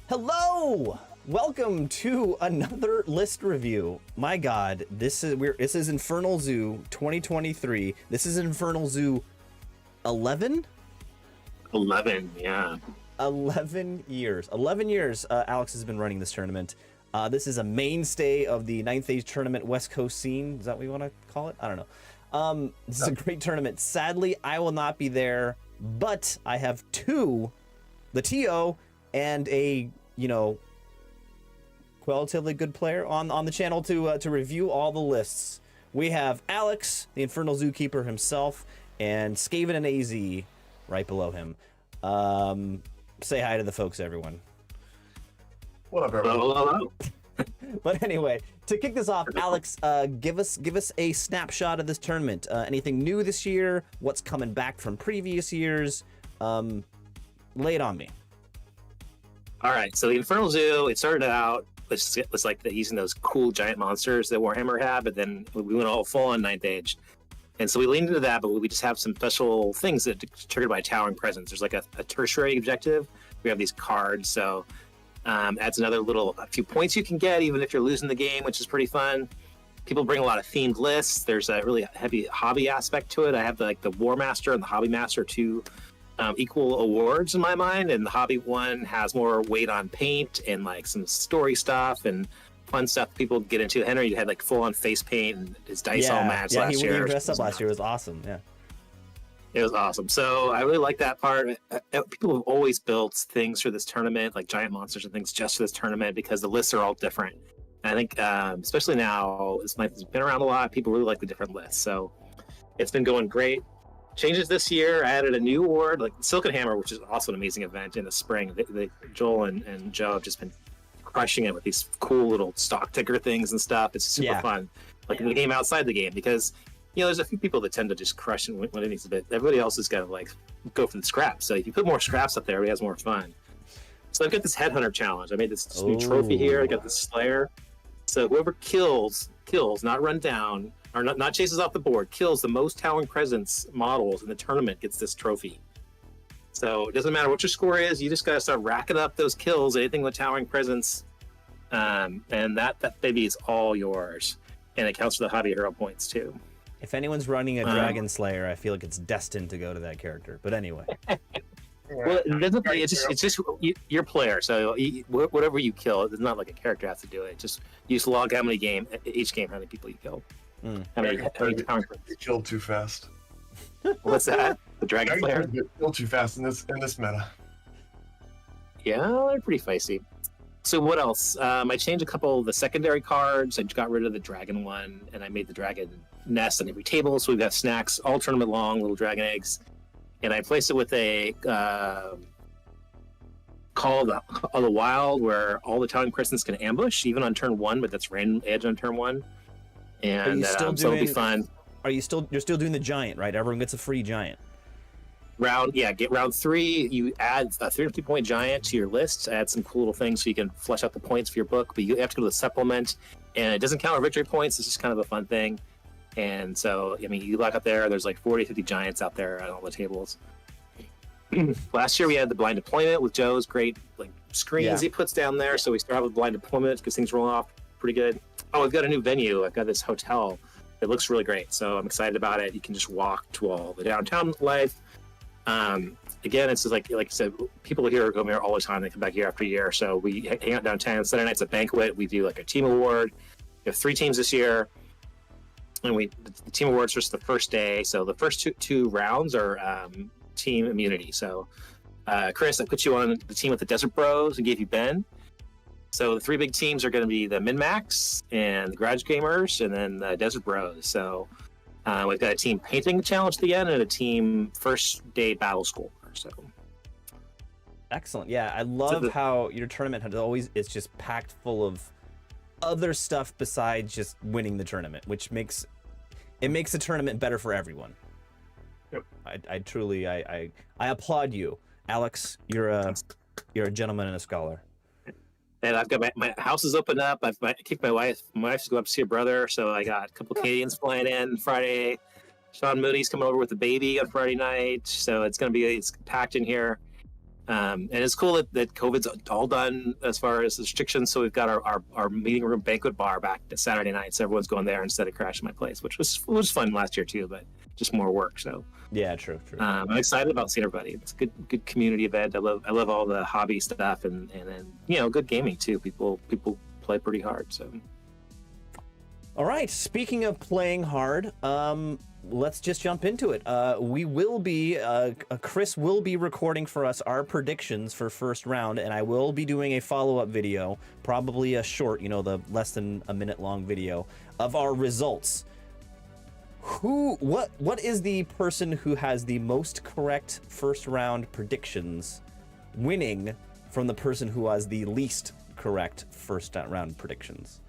Hello! Welcome to another list review. My God, this is Infernal Zoo 2023. This is Infernal Zoo 11? 11, yeah. 11 years. 11 years Alex has been running this tournament. This is a mainstay of the 9th Age tournament West Coast scene. Is that what you want to call it? I don't know. This is a great tournament. Sadly, I will not be there, but I have the TO and a, relatively good player on the channel to review all the lists. We have Alex, the Infernal Zookeeper himself, and Skaven and AZ right below him. Say hi to the folks, everyone. What up, everyone? Hello. But anyway, to kick this off, Alex, give us a snapshot of this tournament. Anything new this year? What's coming back from previous years? Lay it on me. All right, so the Infernal Zoo, it started out, it was like using those cool giant monsters that Warhammer had, but then we went all full on 9th Age. And so we leaned into that, but we just have some special things that are triggered by Towering Presence. There's like a tertiary objective. We have these cards, so adds a few points you can get even if you're losing the game, which is pretty fun. People bring a lot of themed lists. There's a really heavy hobby aspect to it. I have the War Master and the Hobby Master, two equal awards in my mind, and the Hobby one has more weight on paint and like some story stuff and fun stuff people get into. Henry had like full on face paint and his dice all matched last year. Yeah, he dressed up last year. It was awesome. Yeah. It was awesome. So I really like that part. People have always built things for this tournament, like giant monsters and things just for this tournament because the lists are all different. And I think, especially now, it's been around a lot. People really like the different lists. So it's been going great. Changes this year. I added a new award, like Silken Hammer, which is also an amazing event in the spring. Joel and Joe have just been crushing it with these cool little stock ticker things and stuff. It's super fun. Like in the game outside the game, because there's a few people that tend to just crush it when it needs a bit. Everybody else has got to like go for the scraps. So if you put more scraps up there, everybody has more fun. So I've got this Headhunter challenge. I made this new trophy here. I got this Slayer. So whoever kills, not run down, or not chases off the board, kills the most Towering Presence models in the tournament gets this trophy. So it doesn't matter what your score is. You just got to start racking up those kills, anything with Towering Presence. And that baby is all yours. And it counts for the Hobby Hero points too. If anyone's running a Dragon Slayer, I feel like it's destined to go to that character. But anyway. Well, it's just your player. So whatever you kill, it's not like a character has to do it. Just you just log how many each game, how many people you kill. How many killed too fast. What's that? The Dragon Slayer? Killed too fast in this meta. Yeah, they're pretty feisty. So what else? I changed a couple of the secondary cards. I got rid of the dragon one, and I made the dragon nest on every table. So we've got snacks all tournament long, little dragon eggs. And I placed it with a Call of the Wild, where all the Towering Presence can ambush, even on turn 1, but that's random edge on turn 1. And so it'll be fun. You're still doing the giant, right? Everyone gets a free giant. Get round 3, you add a 350-point giant to your list, add some cool little things so you can flesh out the points for your book, but you have to go to the supplement, and it doesn't count our victory points. It's just kind of a fun thing. And so, you look up there's like 40, 50 giants out there on all the tables. Last year we had the blind deployment with Joe's great screens he puts down there, so we start with blind deployment because things roll off pretty good. Oh, I've got a new venue. I've got this hotel. It looks really great, so I'm excited about it. You can just walk to all the downtown life. Again, it's just like I said, people here come here all the time. They come back year after year. So we hang out downtown. Saturday night's a banquet. We do like a team award. We have 3 teams this year, and the team awards just the first day. So the first two rounds are team immunity. So Chris, I put you on the team with the Desert Bros and gave you Ben. So the 3 big teams are going to be the Min-Max and the Garage Gamers, and then the Desert Bros. So we've got a team painting challenge at the end and a team first day battle score. So excellent. Yeah, I love how your tournament it's just packed full of other stuff besides just winning the tournament, which makes the tournament better for everyone. Yep. I truly applaud you, Alex. You're a gentleman and a scholar. And I've got my house is opened up. I've kicked my wife. My wife's going up to see her brother, so I got a couple Canadians flying in Friday. Sean Moody's coming over with the baby on Friday night, so it's packed in here. And it's cool that COVID's all done as far as restrictions. So we've got our meeting room banquet bar back Saturday night. So everyone's going there instead of crashing my place, which was fun last year too, but just more work. So Yeah, true. I'm excited about seeing everybody. It's a good community event. I love all the hobby stuff and then good gaming too. People play pretty hard. So All right, speaking of playing hard, let's just jump into it. Chris will be recording for us our predictions for first round, and I will be doing a follow-up video, probably a short, the less than a minute long video of our results. What is the person who has the most correct first round predictions winning from the person who has the least correct first round predictions?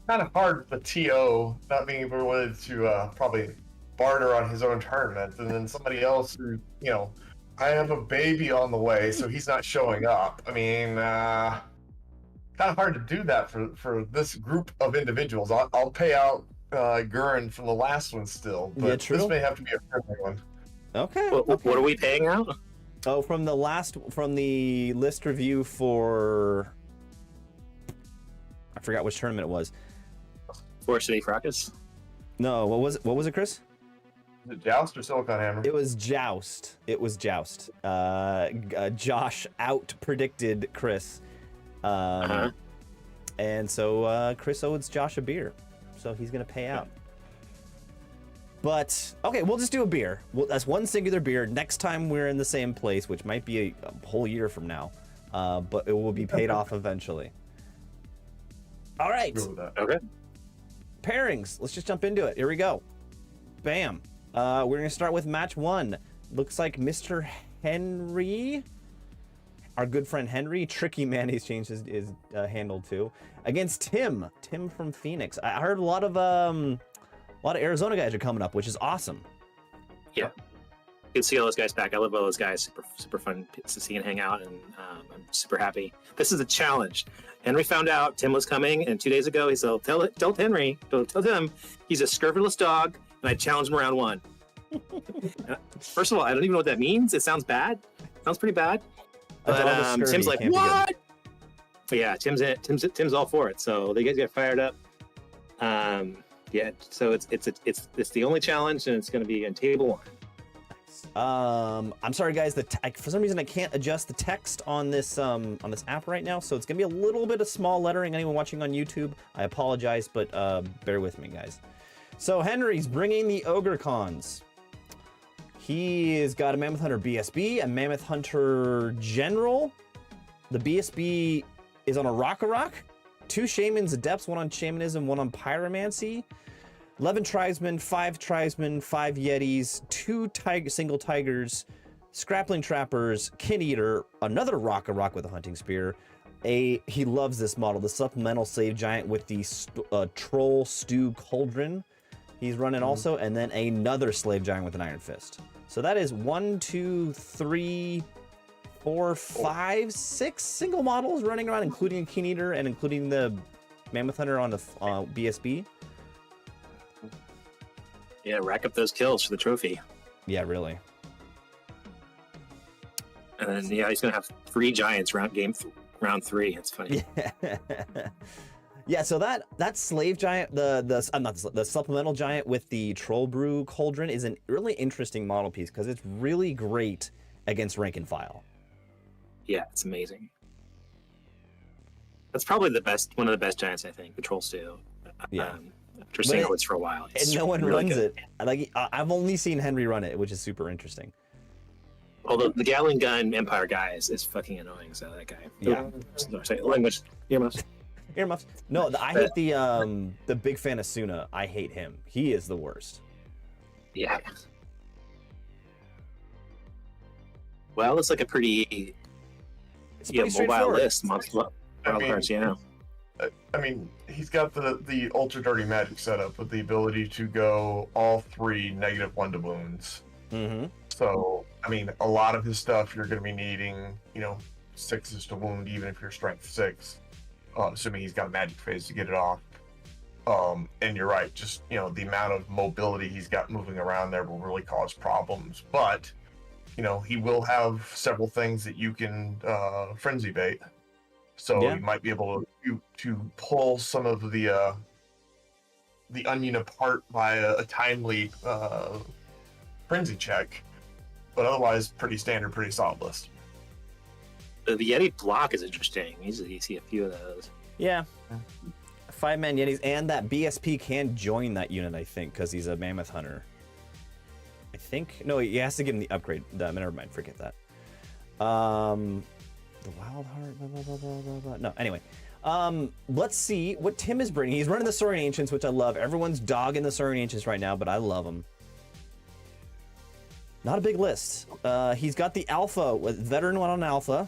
Kind of hard for TO not being able to probably barter on his own tournament, and then somebody else who, I have a baby on the way, so he's not showing up. I mean, kind of hard to do that for this group of individuals. I'll pay out Gurren from the last one still, but this may have to be a friendly one. Okay. What are we paying out? Oh, from the list review for, I forgot which tournament it was. Forest City Fracas? No, what was it, Chris? Is it Joust or Silicon Hammer? It was Joust. Josh out predicted Chris. And so Chris owes Josh a beer. So he's going to pay out. But, okay, we'll just do a beer. That's one singular beer. Next time we're in the same place, which might be a whole year from now, but it will be paid off eventually. All right. Okay. Pairings. Let's just jump into it. Here we go. Bam. We're going to start with match one. Looks like Mr. Henry, our good friend Henry, Tricky Man, he's changed his handle to, against Tim from Phoenix. I heard a lot of Arizona guys are coming up, which is awesome. Yeah. Good to see all those guys back. I love all those guys. Super fun to see and hang out, and I'm super happy. This is a challenge. Henry found out Tim was coming, and 2 days ago he said, tell Henry, tell Tim he's a scurvilous dog, and I challenged him round one. First of all, I don't even know what that means. It sounds bad. Sounds pretty bad. But Tim's like, what? But yeah, Tim's all for it. So they guys get fired up. Yeah. So it's the only challenge, and it's going to be on table one. I'm sorry, guys. For some reason I can't adjust the text on this app right now, so it's gonna be a little bit of small lettering. Anyone watching on YouTube, I apologize, but bear with me, guys. So Henry's bringing the Ogre Cons. He's got a Mammoth Hunter BSB, a Mammoth Hunter General. The BSB is on a Rock, 2 Shamans Adepts, 1 on Shamanism, 1 on Pyromancy. 11 Tribesmen, 5 Tribesmen, 5 Yetis, 2 single Tigers, Scrappling Trappers, Kin Eater, another Rock with a Hunting Spear. He loves this model, the Supplemental Slave Giant with the Troll Stew Cauldron. He's running also, and then another Slave Giant with an Iron Fist. So that is 1, 2, 3, 4, 5, 6 single models running around, including a Kin Eater and including the Mammoth Hunter on the BSB. Yeah, rack up those kills for the trophy. Yeah, really. And then he's gonna have 3 giants round 3. It's funny. Yeah. Yeah, so that slave giant, the supplemental giant with the Troll Brew Cauldron is a really interesting model piece because it's really great against rank and file. Yeah, it's amazing. That's probably one of the best giants, I think. The Troll Stew. Yeah. After seeing it for a while, and no one really runs it. Like I've only seen Henry run it, which is super interesting. Although the Gatling Gun Empire guy is fucking annoying. So that guy. Yeah. Sorry, language. Earmuffs. Earmuffs. No, I hate the big fan of Suna. I hate him. He is the worst. Yeah. Well, it's like a pretty mobile list. I mean, he's got the ultra dirty magic setup with the ability to go all 3 -1 to wounds. Mm-hmm. So, I mean, a lot of his stuff you're going to be needing, 6s to wound, even if you're strength 6, assuming he's got a magic phase to get it off. And you're right, just the amount of mobility he's got moving around there will really cause problems. But he will have several things that you can frenzy bait. So Yeah. you might be able to pull some of the onion apart by a timely frenzy check, but otherwise pretty standard, pretty solid list. The Yeti block is interesting. Usually you see a few of those. Yeah. 5-man Yetis, and that BSP can join that unit, I think, because he's a Mammoth Hunter. I think. No, he has to give him the upgrade. Never mind, forget that. The Wild Heart, blah, blah, blah, blah, blah, blah. No, anyway. Let's see what Tim is bringing. He's running the Saurian Ancients, which I love. Everyone's dogging the Saurian Ancients right now, but I love them. Not a big list. He's got the Alpha, with Veteran 1 on Alpha.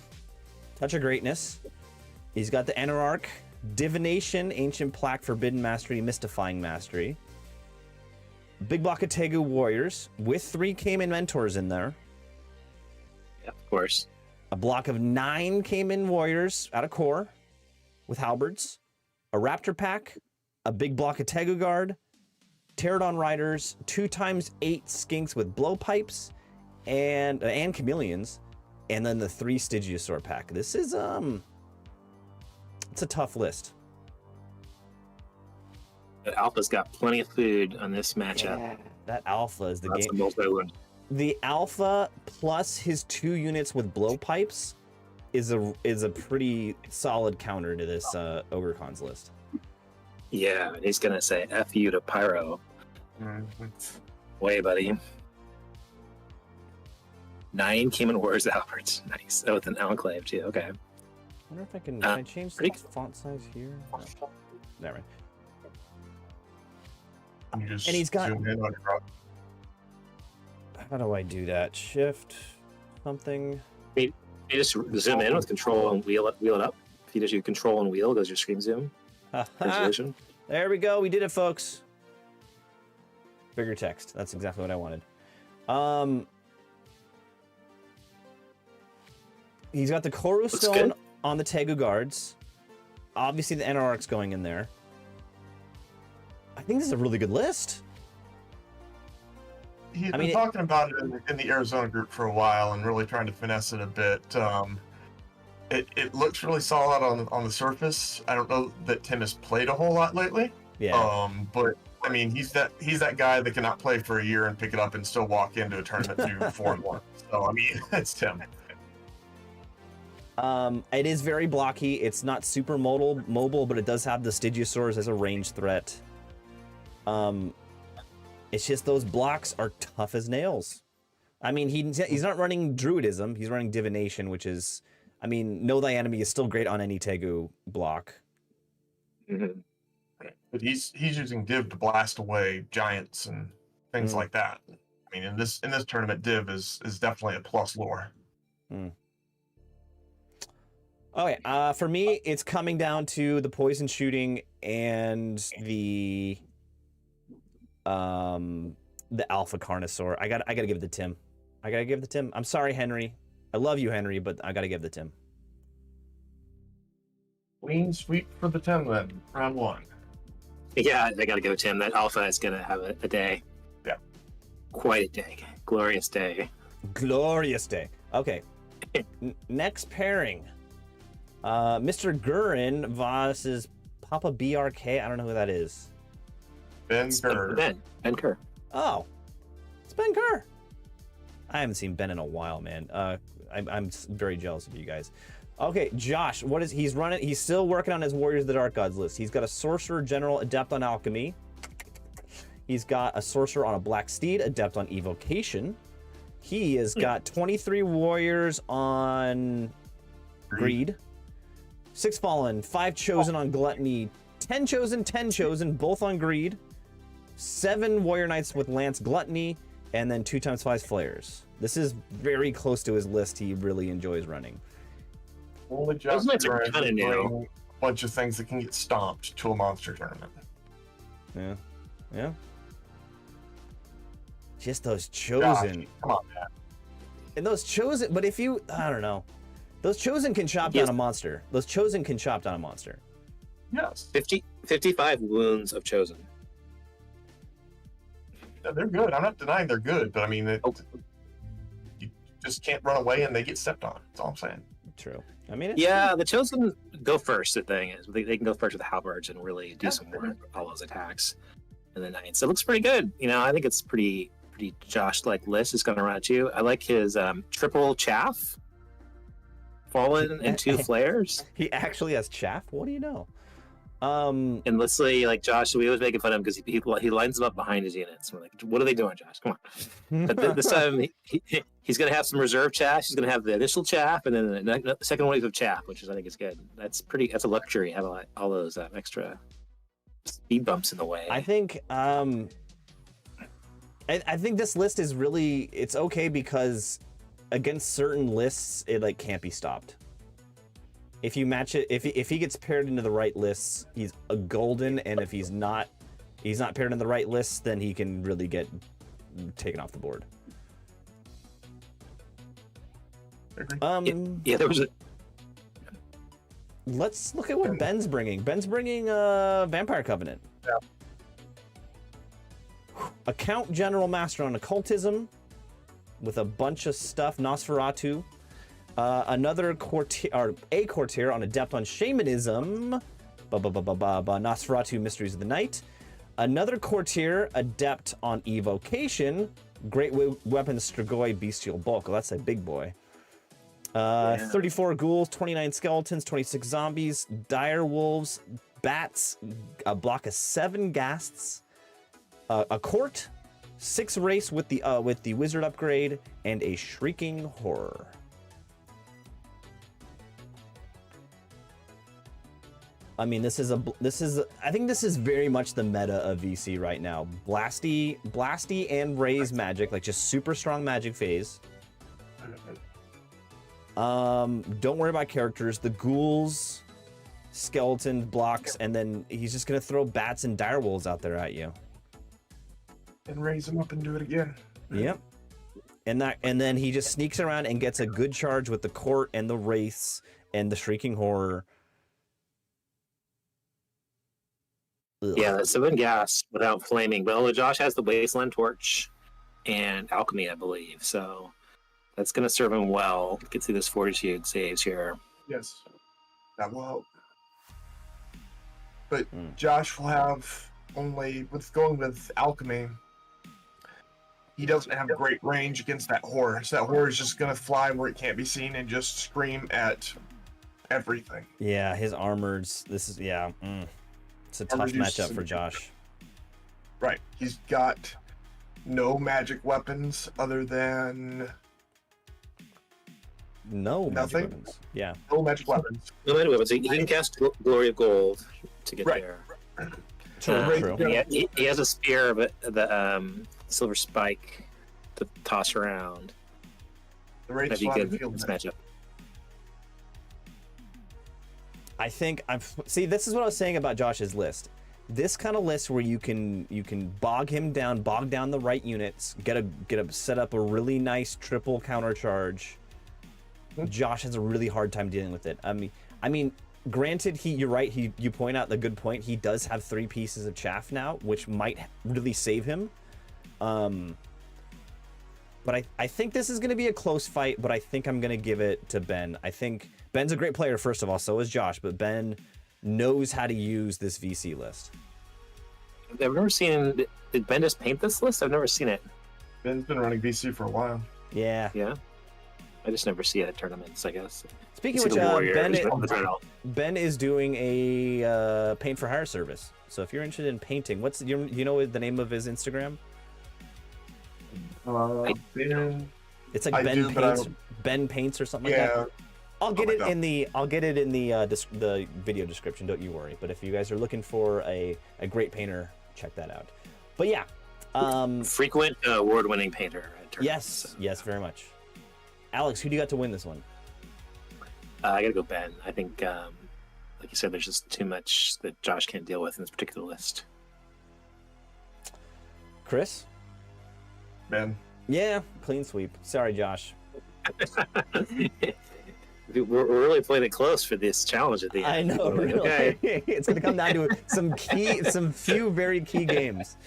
Touch of Greatness. He's got the Anararch, Divination, Ancient Plaque, Forbidden Mastery, Mystifying Mastery. Big block of Tegu Warriors, with 3 Cayman Mentors in there. Yeah, of course. A block of 9 Cayman Warriors out of core with halberds, a Raptor pack, a big block of Tegu Guard, Pterodon Riders, 2x8 Skinks with blowpipes, and chameleons, and then the 3 Stygiosaur pack. This is it's a tough list. The Alpha's got plenty of food on this matchup. Yeah, that Alpha is the That's game. the most I would. The Alpha plus his 2 units with blowpipes is a pretty solid counter to this Ogre Cons list. Yeah, he's gonna say F you to Pyro. Mm-hmm. Way, buddy. 9 Cayman Warriors Alberts. Nice. Oh, with an Enclave too. Okay. I wonder if I can I change the pretty- font size here? No. Never mind. You just And he's got- zoom in on your How do I do that? Shift something. You just zoom in with control and wheel it up. If you just do control and wheel, goes your screen zoom. Resolution. There we go. We did it, folks. Bigger text. That's exactly what I wanted. He's got the Koru Looks Stone good. on the Tegu Guards. Obviously, the Anararch's going in there. I think this is a really good list. He's I been mean, talking about it in the Arizona group for a while and really trying to finesse it a bit. It looks really solid on the surface. I don't know that Tim has played a whole lot lately. Yeah. But I mean, he's that guy that cannot play for a year and pick it up and still walk into a tournament to 4-1. So I mean, it's Tim. It is very blocky. It's not super mobile, but it does have the Stygiosaurs as a ranged threat. It's just those blocks are tough as nails. I mean, he's not running Druidism. He's running Divination, which is, I mean, Know Thy Enemy is still great on any Tegu block. Mm-hmm. But he's using Div to blast away giants and things like that. I mean, in this tournament, Div is definitely a plus lore. Okay, for me, it's coming down to the poison shooting and the Alpha Carnosaur. I gotta give it to Tim. I gotta give it to Tim. I'm sorry, Henry. I love you, Henry, but I gotta give it to Tim. Clean sweep for the Tim then, round 1. Yeah, I gotta go, Tim. That Alpha is gonna have a day. Yeah. Quite a day. Glorious day. Glorious day. Okay. Next pairing. Mr. Gurin versus Papa BRK. I don't know who that is. Ben Kerr. Ben Kerr. Oh, it's Ben Kerr. I haven't seen Ben in a while, man. I'm very jealous of you guys. Okay, Josh, what is he's running? He's still working on his Warriors of the Dark Gods list. He's got a Sorcerer General Adept on Alchemy. He's got a Sorcerer on a Black Steed Adept on Evocation. He has got 23 Warriors on Greed. 6 Fallen, 5 Chosen on Gluttony, 10 Chosen, both on Greed. 7 Warrior Knights with Lance Gluttony, and then 2x5 Flares. This is very close to his list he really enjoys running. Only Those just knights are trying kinda to new. bring a bunch of things that can get stomped to a monster tournament. Yeah. Just those Chosen. Gosh, come on, man. And those Chosen, but if you, I don't know. Those Chosen can chop down a monster. Those Chosen can chop down a monster. Yes. 55 wounds of Chosen. Yeah, they're good. I'm not denying they're good, but I mean, just can't run away and they get stepped on. That's all I'm saying. True. I mean, it's Yeah, the chosen go first. The thing is, they can go first with the halberds and really do some work, all those attacks. And the knights. It looks pretty good. I think it's pretty Josh-like list is going to run at you. I like his triple chaff, fallen and 2 flares. he actually has chaff. What do you know? And let's say, like Josh, we always making fun of him because he lines them up behind his units. We're like, what are they doing, Josh? Come on. But this time he's going to have some reserve chaff. He's going to have the initial chaff, and then the second wave of chaff, which I think is good. That's a luxury. Have all those extra speed bumps in the way. I think I think this list is really, it's okay because against certain lists it like can't be stopped. If you match it, if he gets paired into the right lists, he's a golden, and if he's not paired in the right lists, then he can really get taken off the board. Yeah, there was a. Let's look at what Ben's bringing. Ben's bringing Vampire Covenant. Yeah. Account General Master on Occultism with a bunch of stuff. Nosferatu. Another courtier, or a courtier on Adept on Shamanism. Nosferatu Mysteries of the Night. Another courtier, Adept on Evocation. Great Weapons Strigoi Bestial Bulk. Well, that's a big boy. 34 ghouls, 29 skeletons, 26 zombies, dire wolves, bats, a block of 7 ghasts, a court, 6 race with the wizard upgrade, and a shrieking horror. I mean, I think this is very much the meta of VC right now. Blasty and Raise magic, like just super strong magic phase. Don't worry about characters. The ghouls, skeleton blocks, and then he's just gonna throw bats and direwolves out there at you. And raise them up and do it again. Yep. And then he just sneaks around and gets a good charge with the court and the wraiths and the shrieking horror. Ugh. Yeah, 7 gas without flaming. But Josh has the Wasteland Torch and Alchemy, I believe. So that's going to serve him well. Get through this Fortitude saves here. Yes, that will help. But Josh will have only, with going with Alchemy, he doesn't have great range against that horror. So that horror is just going to fly where it can't be seen and just scream at everything. Yeah, his armors. It's a tough matchup for Josh. Right. He's got no magic weapons other than no nothing. Magic weapons. Yeah. No magic weapons. No magic weapons. He can cast Glory of Gold to get there. True. He has a spear, but the silver spike to toss around. The Wraith's That'd be flying good the field in this match. matchup. I think this is what I was saying about Josh's list. This kind of list where you can bog down the right units, set up a really nice triple counter charge. Josh has a really hard time dealing with it. I mean, granted, you're right. You point out the good point. He does have 3 pieces of chaff now, which might really save him. But I think this is going to be a close fight. But I think I'm going to give it to Ben. I think Ben's a great player, first of all. So is Josh. But Ben knows how to use this VC list. I've never seen. Did Ben just paint this list? I've never seen it. Ben's been running VC for a while. Yeah. Yeah. I just never see it at tournaments, I guess. Speaking of which, Ben is doing a paint for hire service. So if you're interested in painting, you know the name of his Instagram? It's like Ben Paints or something like that. I'll get it in the video description. Don't you worry. But if you guys are looking for a great painter, check that out. But yeah, frequent award-winning painter. Yes, very much. Alex, who do you got to win this one? I gotta go Ben. I think, like you said, there's just too much that Josh can't deal with in this particular list. Chris? Ben. Yeah, clean sweep. Sorry, Josh. We're really playing it close for this challenge at the end. I know. Really. Okay. It's going to come down to some few very key games.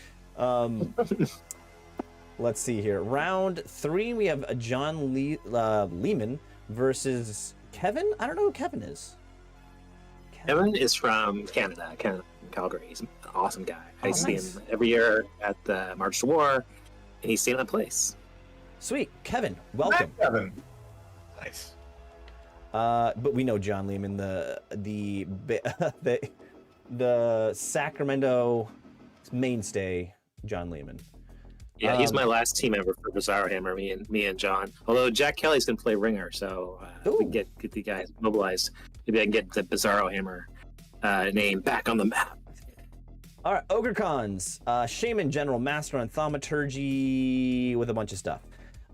Let's see here. Round 3, we have John Lehman versus Kevin. I don't know who Kevin is. Kevin is from Canada, Calgary. He's an awesome guy. I see nice. him every year at the March to War, and he's staying in place. Sweet. Kevin, welcome. Hi, Kevin. Nice. But we know John Lehman, the Sacramento mainstay, John Lehman. Yeah, he's my last team member for Bizarro Hammer. Me and John. Although Jack Kelly's gonna play ringer, so we can get the guys mobilized. Maybe I can get the Bizarro Hammer name back on the map. All right, Ogre Cons, Shaman General Master on Thaumaturgy with a bunch of stuff.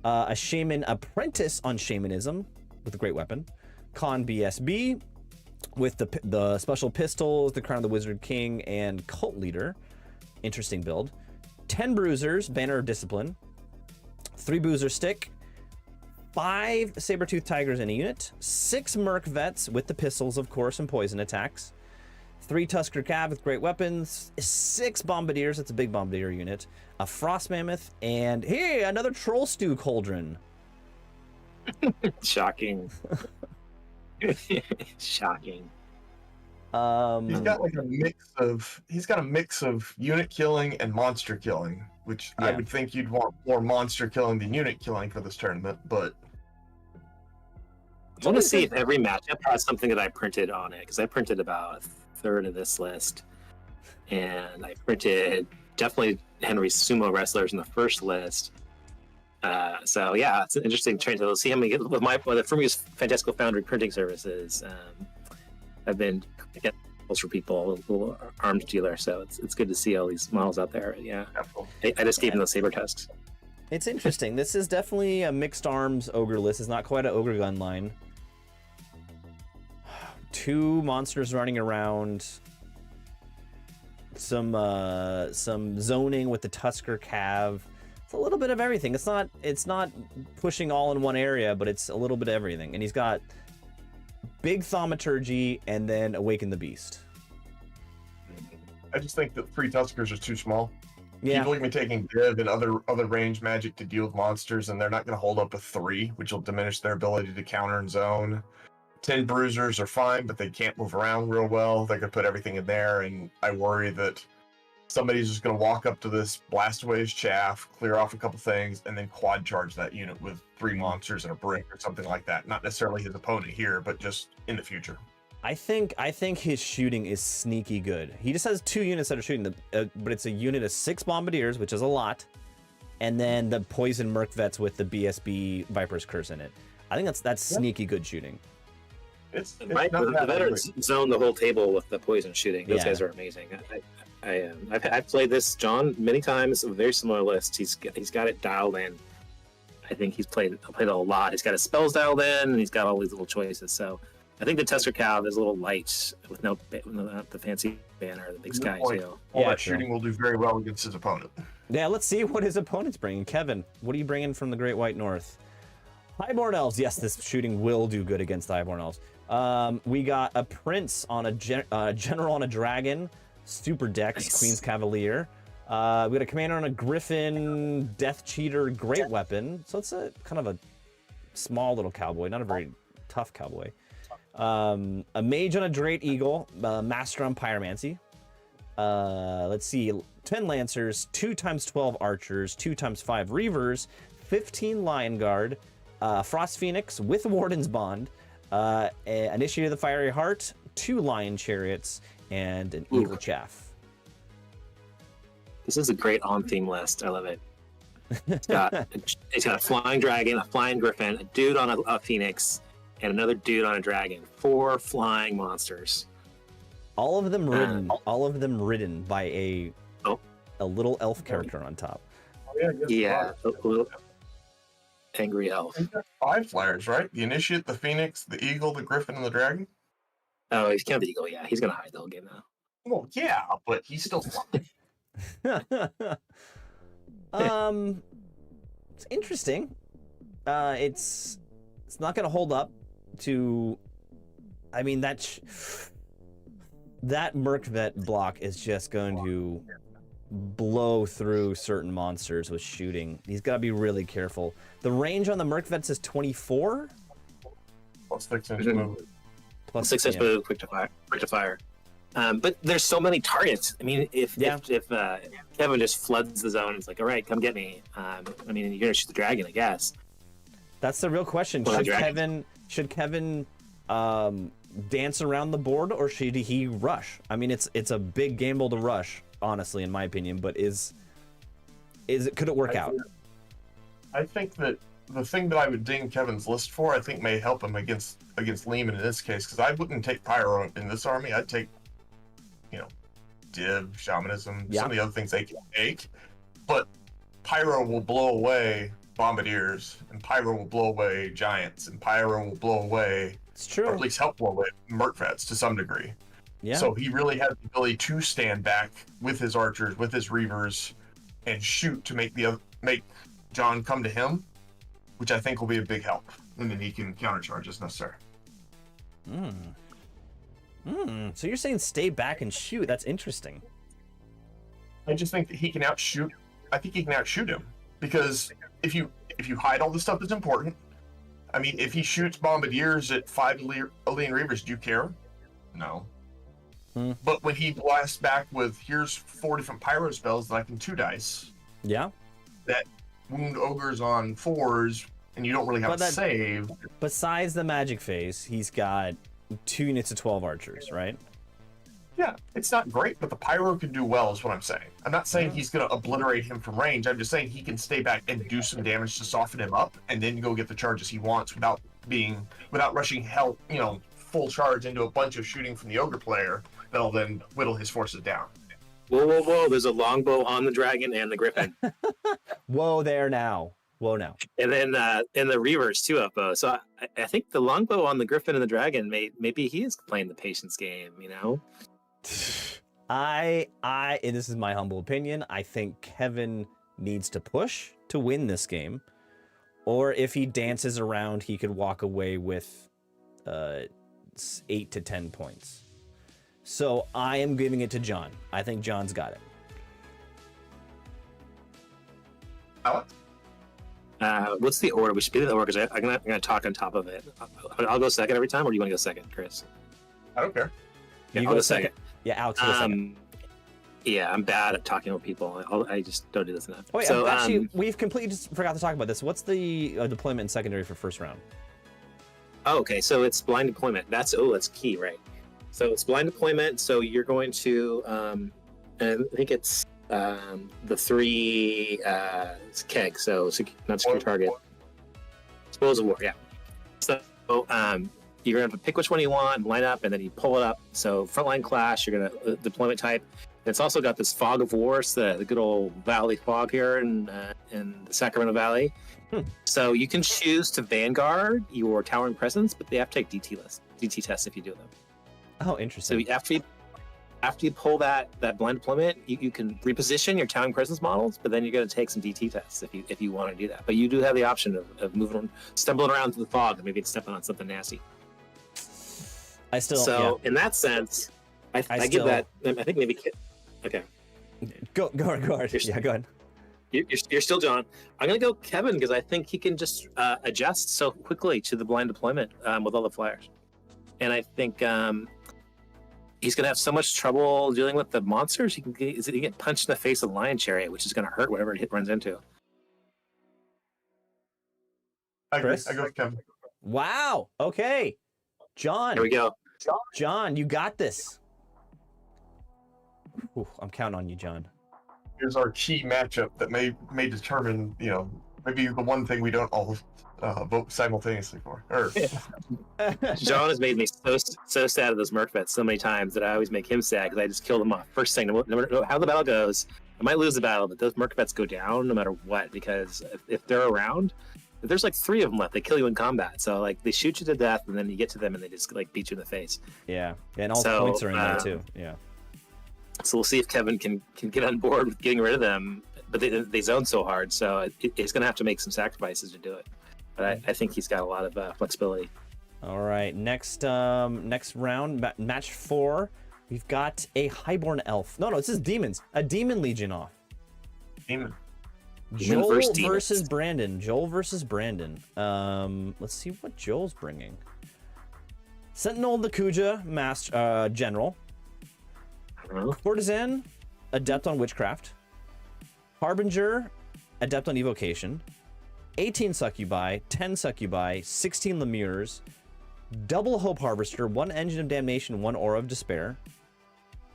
A Shaman Apprentice on Shamanism with a great weapon. Con BSB with the special pistols, the Crown of the Wizard King, and Cult Leader. Interesting build. 10 Bruisers, Banner of Discipline. 3 Boozer Stick. 5 Saber-Tooth Tigers in a unit. 6 Merc Vets with the pistols, of course, and poison attacks. 3 Tusker Cav with great weapons. 6 Bombardiers, that's a big Bombardier unit. A Frost Mammoth, and hey, another Troll Stew Cauldron. Shocking. Shocking. He's got like a mix of unit killing and monster killing, which I would think you'd want more monster killing than unit killing for this tournament, but I want to see if every matchup has something that I printed on it, because I printed about a third of this list, and I printed definitely Henry's sumo wrestlers in the first list. So yeah, it's an interesting trend. So we'll see how many with the Frumious Fantastical Foundry printing services. I've been getting models for people, a little arms dealer, so it's good to see all these models out there. Yeah, I just gave them those saber tusks. It's interesting. This is definitely a mixed arms ogre list. It's not quite an ogre gun line. 2 monsters running around. Some zoning with the Tusker Cav. It's a little bit of everything. It's not pushing all in one area, but it's a little bit of everything. And he's got big Thaumaturgy and then Awaken the Beast. I just think that 3 Tuskers are too small. Yeah. People are going to be taking Div and other range magic to deal with monsters, and they're not going to hold up a 3, which will diminish their ability to counter and zone. 10 Bruisers are fine, but they can't move around real well. They could put everything in there, and I worry that somebody's just going to walk up to this, blast away his chaff, clear off a couple things, and then quad charge that unit with 3 monsters and a brick or something like that. Not necessarily his opponent here, but just in the future. I think his shooting is sneaky good. He just has 2 units that are shooting, but it's a unit of 6 Bombardiers, which is a lot, and then the Poison Merc Vets with the BSB Viper's Curse in it. I think that's sneaky good shooting. It's Right, not the that veterans zone the whole table with the poison shooting. Those guys are amazing. I've played this John many times. A very similar list. He's got it dialed in. I think he's played it a lot. He's got his spells dialed in, and he's got all these little choices. So I think the Tusker Cav is a little light with not the fancy banner, the big sky tail. All that shooting will do very well against his opponent. Yeah, let's see what his opponent's bringing. Kevin, what are you bringing from the Great White North? Highborn Elves. Yes, this shooting will do good against the Highborn Elves. We got a Prince on a General on a Dragon, Super Dex, Queen's Cavalier. We got a Commander on a Griffin, Death Cheater, Great Weapon. So it's a kind of a small little cowboy, not a very tough cowboy. A Mage on a Great Eagle, Master on Pyromancy. Let's see, 10 Lancers, 2x12 Archers, 2x5 Reavers, 15 Lion Guard, Frost Phoenix with Warden's Bond, Initiate of the Fiery Heart, 2 Lion Chariots, and an Eagle Chaff. This is a great on-theme list. I love it. It's got a flying dragon, a flying griffin, a dude on a phoenix, and another dude on a dragon. 4 flying monsters. All of them ridden by a little elf character on top. Yeah, a little angry elf. He's got 5 flyers, right? The Initiate, the Phoenix, the Eagle, the Griffin, and the Dragon. Oh, he's kind of the eagle. Yeah, he's gonna hide the whole game now. Well, yeah, but he's still flying. It's interesting. It's not gonna hold up to. I mean that Merc Vet block is just going to blow through certain monsters with shooting. He's got to be really careful. The range on the Merc Vets is 24. Plus 6-inch move. Plus 6-inch move, quick to fire. But there's so many targets. I mean, if Kevin just floods the zone, it's like, all right, come get me. I mean, you're gonna shoot the dragon, I guess. That's the real question. Should Kevin dance around the board, or should he rush? I mean, it's a big gamble to rush, honestly, in my opinion. But could it work out? I think that the thing that I would ding Kevin's list for, I think may help him against Lehman in this case, because I wouldn't take Pyro in this army. I'd take, Div, Shamanism, some of the other things they can take. But Pyro will blow away Bombardiers, and Pyro will blow away Giants, and Pyro will blow away, it's true, or at least help blow away Merc Vets to some degree. Yeah. So he really has the ability to stand back with his archers, with his reavers, and shoot to make John come to him, which I think will be a big help. And then he can countercharge as necessary. So you're saying stay back and shoot? That's interesting. I just think that he can outshoot. I think he can outshoot him, because if you hide all the stuff that's important, I mean, if he shoots Bombardiers at 5 Alien Reavers, do you care? No. But when he blasts back with, here's 4 different Pyro spells that I can 2 dice. Yeah. That wound ogres on 4s, and you don't really have to save. Besides the magic phase, he's got 2 units of 12 archers, right? Yeah, it's not great, but the Pyro can do well, is what I'm saying. I'm not saying he's going to obliterate him from range. I'm just saying he can stay back and do some damage to soften him up, and then go get the charges he wants without rushing full charge into a bunch of shooting from the ogre player that'll then whittle his forces down. Whoa! There's a longbow on the dragon and the griffin. Whoa now. And then and the reavers too, Upbo. So I think the longbow on the griffin and the dragon, maybe he is playing the patience game. And this is my humble opinion, I think Kevin needs to push to win this game, or if he dances around, he could walk away with 8 to 10 points. So I am giving it to John. I think John's got it. Alex? What's the order? We should be in the order, because I'm gonna talk on top of it. I'll go second every time, or do you want to go second, Chris? I don't care. Yeah, I'll go second. Yeah, Alex, go second. Yeah, I'm bad at talking with people. I just don't do this enough. Wait, so, actually, we've completely just forgot to talk about this. What's the deployment in secondary for first round? Oh, okay, so it's blind deployment. That's key, right? So it's blind deployment. So you're going to, and I think it's the 3 keg. So not secure target. Spoils of war. Yeah. So you're gonna have to pick which one you want, line up, and then you pull it up. So frontline clash, you're gonna deployment type. It's also got this fog of war, so the good old valley fog here in the Sacramento Valley. So you can choose to vanguard your towering presence, but they have to take DT tests if you do them. Oh, interesting. So after you pull that blind deployment, you can reposition your towering presence models, but then you're going to take some DT tests if you want to do that. But you do have the option of moving, stumbling around through the fog, and maybe stepping on something nasty. In that sense, I give that. I think maybe. Okay. Go ahead. Yeah, go ahead. You're still John. I'm gonna go Kevin, because I think he can just adjust so quickly to the blind deployment with all the flyers, and I think he's gonna have so much trouble dealing with the monsters. He can get punched in the face with a lion chariot, which is gonna hurt whatever it runs into. I agree. Chris? I go with Kevin. Wow. Okay. John. Here we go. John, you got this. Ooh, I'm counting on you, John. Here's our key matchup that may determine, maybe the one thing we don't all vote simultaneously for. John has made me so sad of those Merc Vets so many times that I always make him sad, because I just kill them off. First thing, no matter how the battle goes, I might lose the battle, but those Merc Vets go down no matter what, because if they're around, if there's like 3 of them left, they kill you in combat. So like they shoot you to death, and then you get to them and they just like beat you in the face. Yeah, and all the points are in there too. Yeah. So we'll see if Kevin can get on board with getting rid of them, but they zone so hard, so he's going to have to make some sacrifices to do it. But I think he's got a lot of flexibility. All right, next round, match 4. We've got a highborn elf. No, this is demons. A demon legion off. Demon. Joel versus demons. versus Brandon. Joel versus Brandon. Let's see what Joel's bringing. Sentinel the Kuja, Master General. Courtesan, Adept on Witchcraft. Harbinger, Adept on Evocation. 18 Succubi, 10 Succubi, 16 Lemures. Double Hope Harvester, 1 Engine of Damnation, 1 Aura of Despair.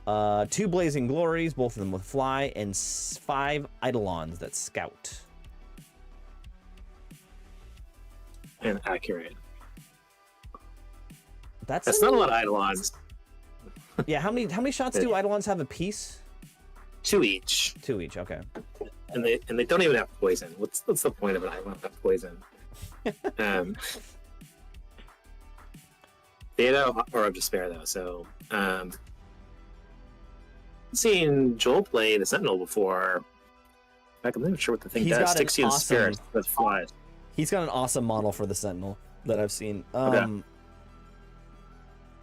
2 Blazing Glories, both of them with Fly, and 5 Eidolons that scout. And accurate. That's not a lot of Eidolons. Yeah, how many shots do Eidolons have a piece? 2 each. 2 each, okay. And they don't even have poison. What's the point of an Eidolon have poison? They had Aura of Despair though, so seen Joel play the Sentinel before. In fact, I'm not even sure what the thing does. 16 awesome, Spirit that flies. He's got an awesome model for the Sentinel that I've seen. Okay.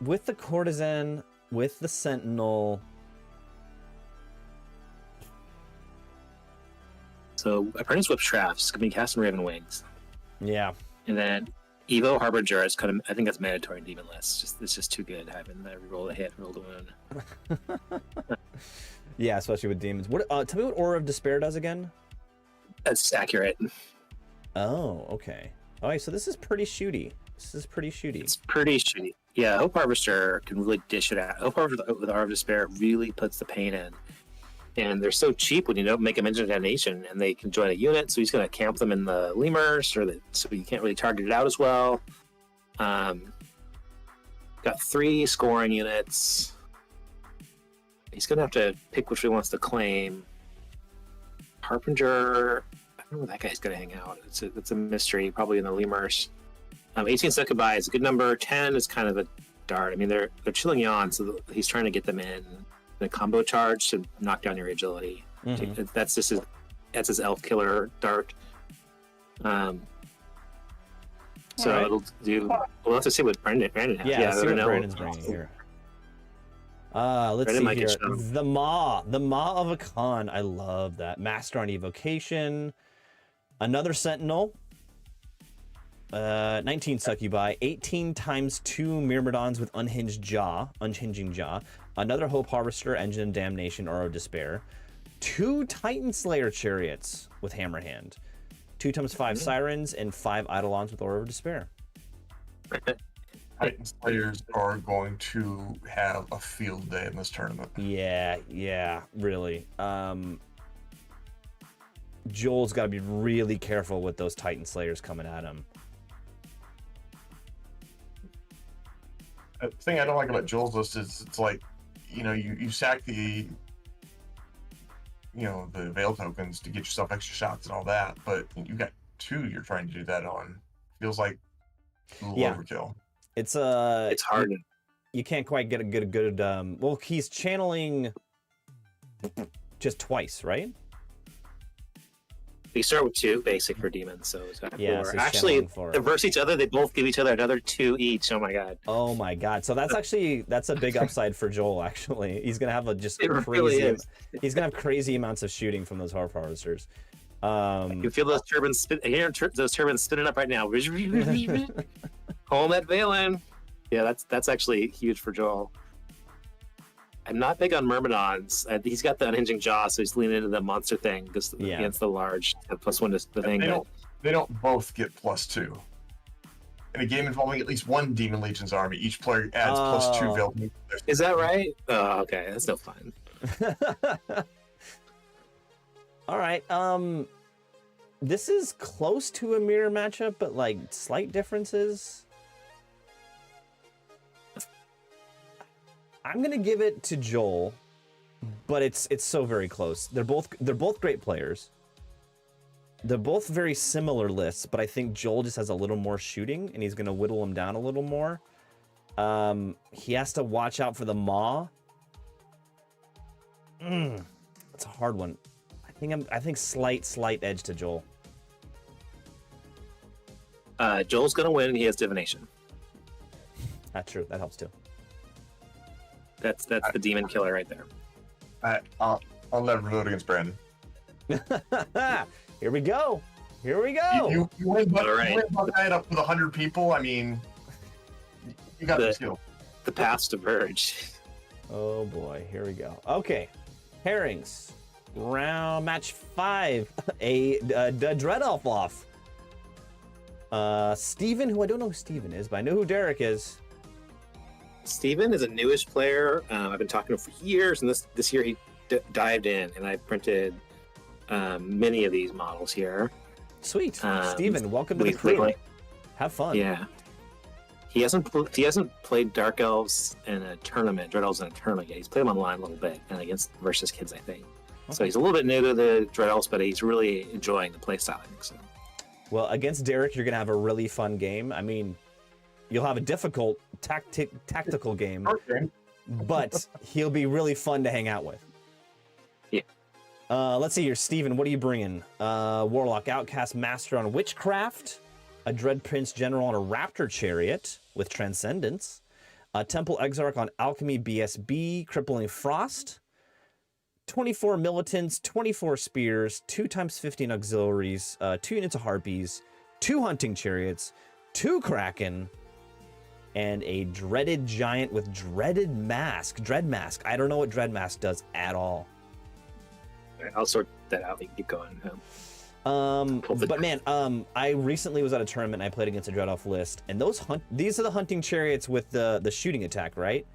With the Courtesan, with the Sentinel. So Apprentice Whip Shafts can be cast in Raven Wings. Yeah. And then Evo Harbinger is kind of, I think that's mandatory in Demon lists. It's just too good having the roll a hit, roll to wound. Yeah, especially with demons. What? Tell me what Aura of Despair does again. That's accurate. Oh, okay. All right, so this is pretty shooty. It's pretty shitty. Yeah, Hope Harvester can really dish it out. Hope Harvester with Aura of Despair really puts the pain in. And they're so cheap when you don't make them Engine of Damnation, and they can join a unit, so he's going to camp them in the lemurs, so you can't really target it out as well. Got 3 scoring units. He's going to have to pick which he wants to claim. Harbinger, I don't know where that guy's going to hang out. It's a mystery, probably in the lemurs. 18 Succubi is a good number. 10 is kind of a dart. I mean, they're chilling you on, so he's trying to get them in the combo charge to knock down your agility. Mm-hmm. That's his elf killer dart. So right. it'll do. We'll have to see what Brandon has. Yeah, see what know. Brandon's bringing here. Let's Brandon see might here. get shown. The Maw of a Khan. I love that. Master on Evocation. Another Sentinel. 19 Succubi. 18 times 2 Myrmidons with unhinging jaw. Another Hope Harvester, Engine of Damnation, Aura of Despair. 2 Titan Slayer Chariots with Hammerhand. 2 times 5 Sirens, and 5 Eidolons with Aura of Despair. Titan Slayers are going to have a field day in this tournament. Yeah, really. Joel's got to be really careful with those Titan Slayers coming at him. The thing I don't like about Joel's list is it's like, you sack the veil tokens to get yourself extra shots and all that, but you got 2 you're trying to do that on. Feels like a little overkill. It's hard. You can't quite get a good well, he's channeling just twice, right? You start with 2 basic for demons, so it's got 4. Yeah, so he's Actually, channeling 4. they verse each other. They both give each other another 2 each. Oh my god! So that's a big upside for Joel. Actually, he's gonna have It crazy. really is. He's gonna have crazy amounts of shooting from those Harp Harvesters. You can feel those turbines those turbines spinning up right now. Home at Valen. Yeah, that's actually huge for Joel. I'm not big on Myrmidons. He's got the unhinging jaw, so he's leaning into the monster thing because against the large +1 to the thing. They don't both get +2. In a game involving at least 1 Demon Legion's army, each player adds +2 veil. Is that right? Oh, okay. That's no fun. All right. This is close to a mirror matchup, but like slight differences. I'm gonna give it to Joel, but it's so very close. They're both great players. They're both very similar lists, but I think Joel just has a little more shooting, and he's gonna whittle them down a little more. He has to watch out for the Maw. It's a hard one. I think slight edge to Joel. Joel's gonna win. He has divination. That's true. That helps too. That's the demon killer right there. I'll never vote against Brandon. Here we go. Here we go. You win, but All right. you win Buckeye up with 100 people. I mean, you got the skill. The paths diverge. Oh boy, here we go. Okay, herrings. Round match 5. A Dread Elf off. Steven, who I don't know who Steven is, but I know who Derek is. Steven is a newish player. I've been talking to him for years, and this year he dived in, and I printed many of these models here. Sweet, Steven, welcome to the crew. Have fun. Yeah, he hasn't played Dark Elves in a tournament, Dread Elves in a tournament yet. He's played them online a little bit and against versus kids, I think. Okay. So he's a little bit new to the Dread Elves, but he's really enjoying the play style, I think so. Well, against Derek, you're gonna have a really fun game. I mean, you'll have a difficult tactical game, but he'll be really fun to hang out with. Yeah. Let's see here, Steven, what are you bringing? Warlock Outcast Master on Witchcraft, a Dread Prince General on a Raptor Chariot with Transcendence, a Temple Exarch on Alchemy BSB, Crippling Frost, 24 Militants, 24 Spears, 2x15 Auxiliaries, 2 units of Harpies, 2 Hunting Chariots, 2 Kraken, and a Dreaded Giant with Dread Mask. I don't know what Dread Mask does at all. I'll sort that out. We can keep going. But man, I recently was at a tournament and I played against a Dread Elf list, and these are the Hunting Chariots with the shooting attack, right?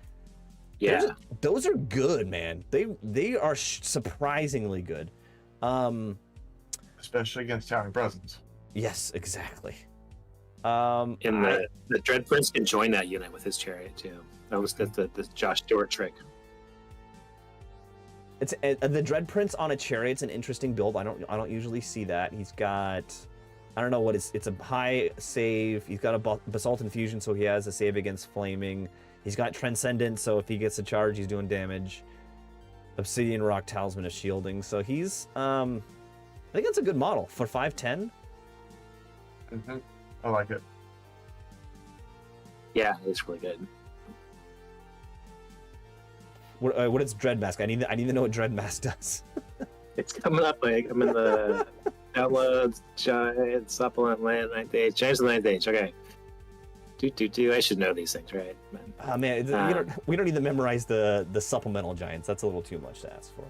Yeah. Those are good, man. They are surprisingly good. Especially against Towering Presence. Yes, exactly. And the Dread Prince can join that unit with his chariot too. That was the Josh Stewart trick. It's the Dread Prince on a chariot's an interesting build. I don't usually see that. He's got, I don't know what it's a high save. He's got a Basalt Infusion, so he has a save against flaming. He's got Transcendence, so if he gets a charge, he's doing damage. Obsidian Rock Talisman of Shielding. So he's, I think that's a good model for 5'10". Mm-hmm. I like it. Yeah, it's really good. What is Dread Mask? I need to know what Dread Mask does. It's coming up. Like I'm in the downloads, giant supplement, land 9th age, change the 9th age. Okay. I should know these things, right? We don't need to memorize the supplemental giants. That's a little too much to ask for.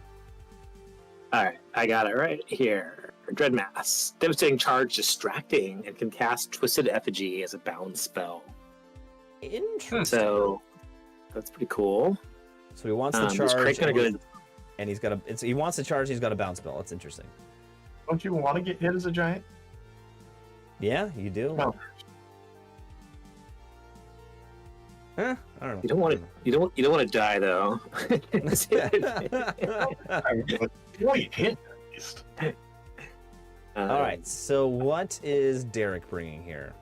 All right, I got it right here. Dread Mass, devastating charge, distracting, and can cast Twisted Effigy as a bound spell. Interesting. So that's pretty cool. So he wants the charge, and he wants the charge. He's got a bounce spell. That's interesting. Don't you want to get hit as a giant? Yeah, you do. No. I don't know. You don't want to die though. You want to get hit at least. All right. So what is Derek bringing here?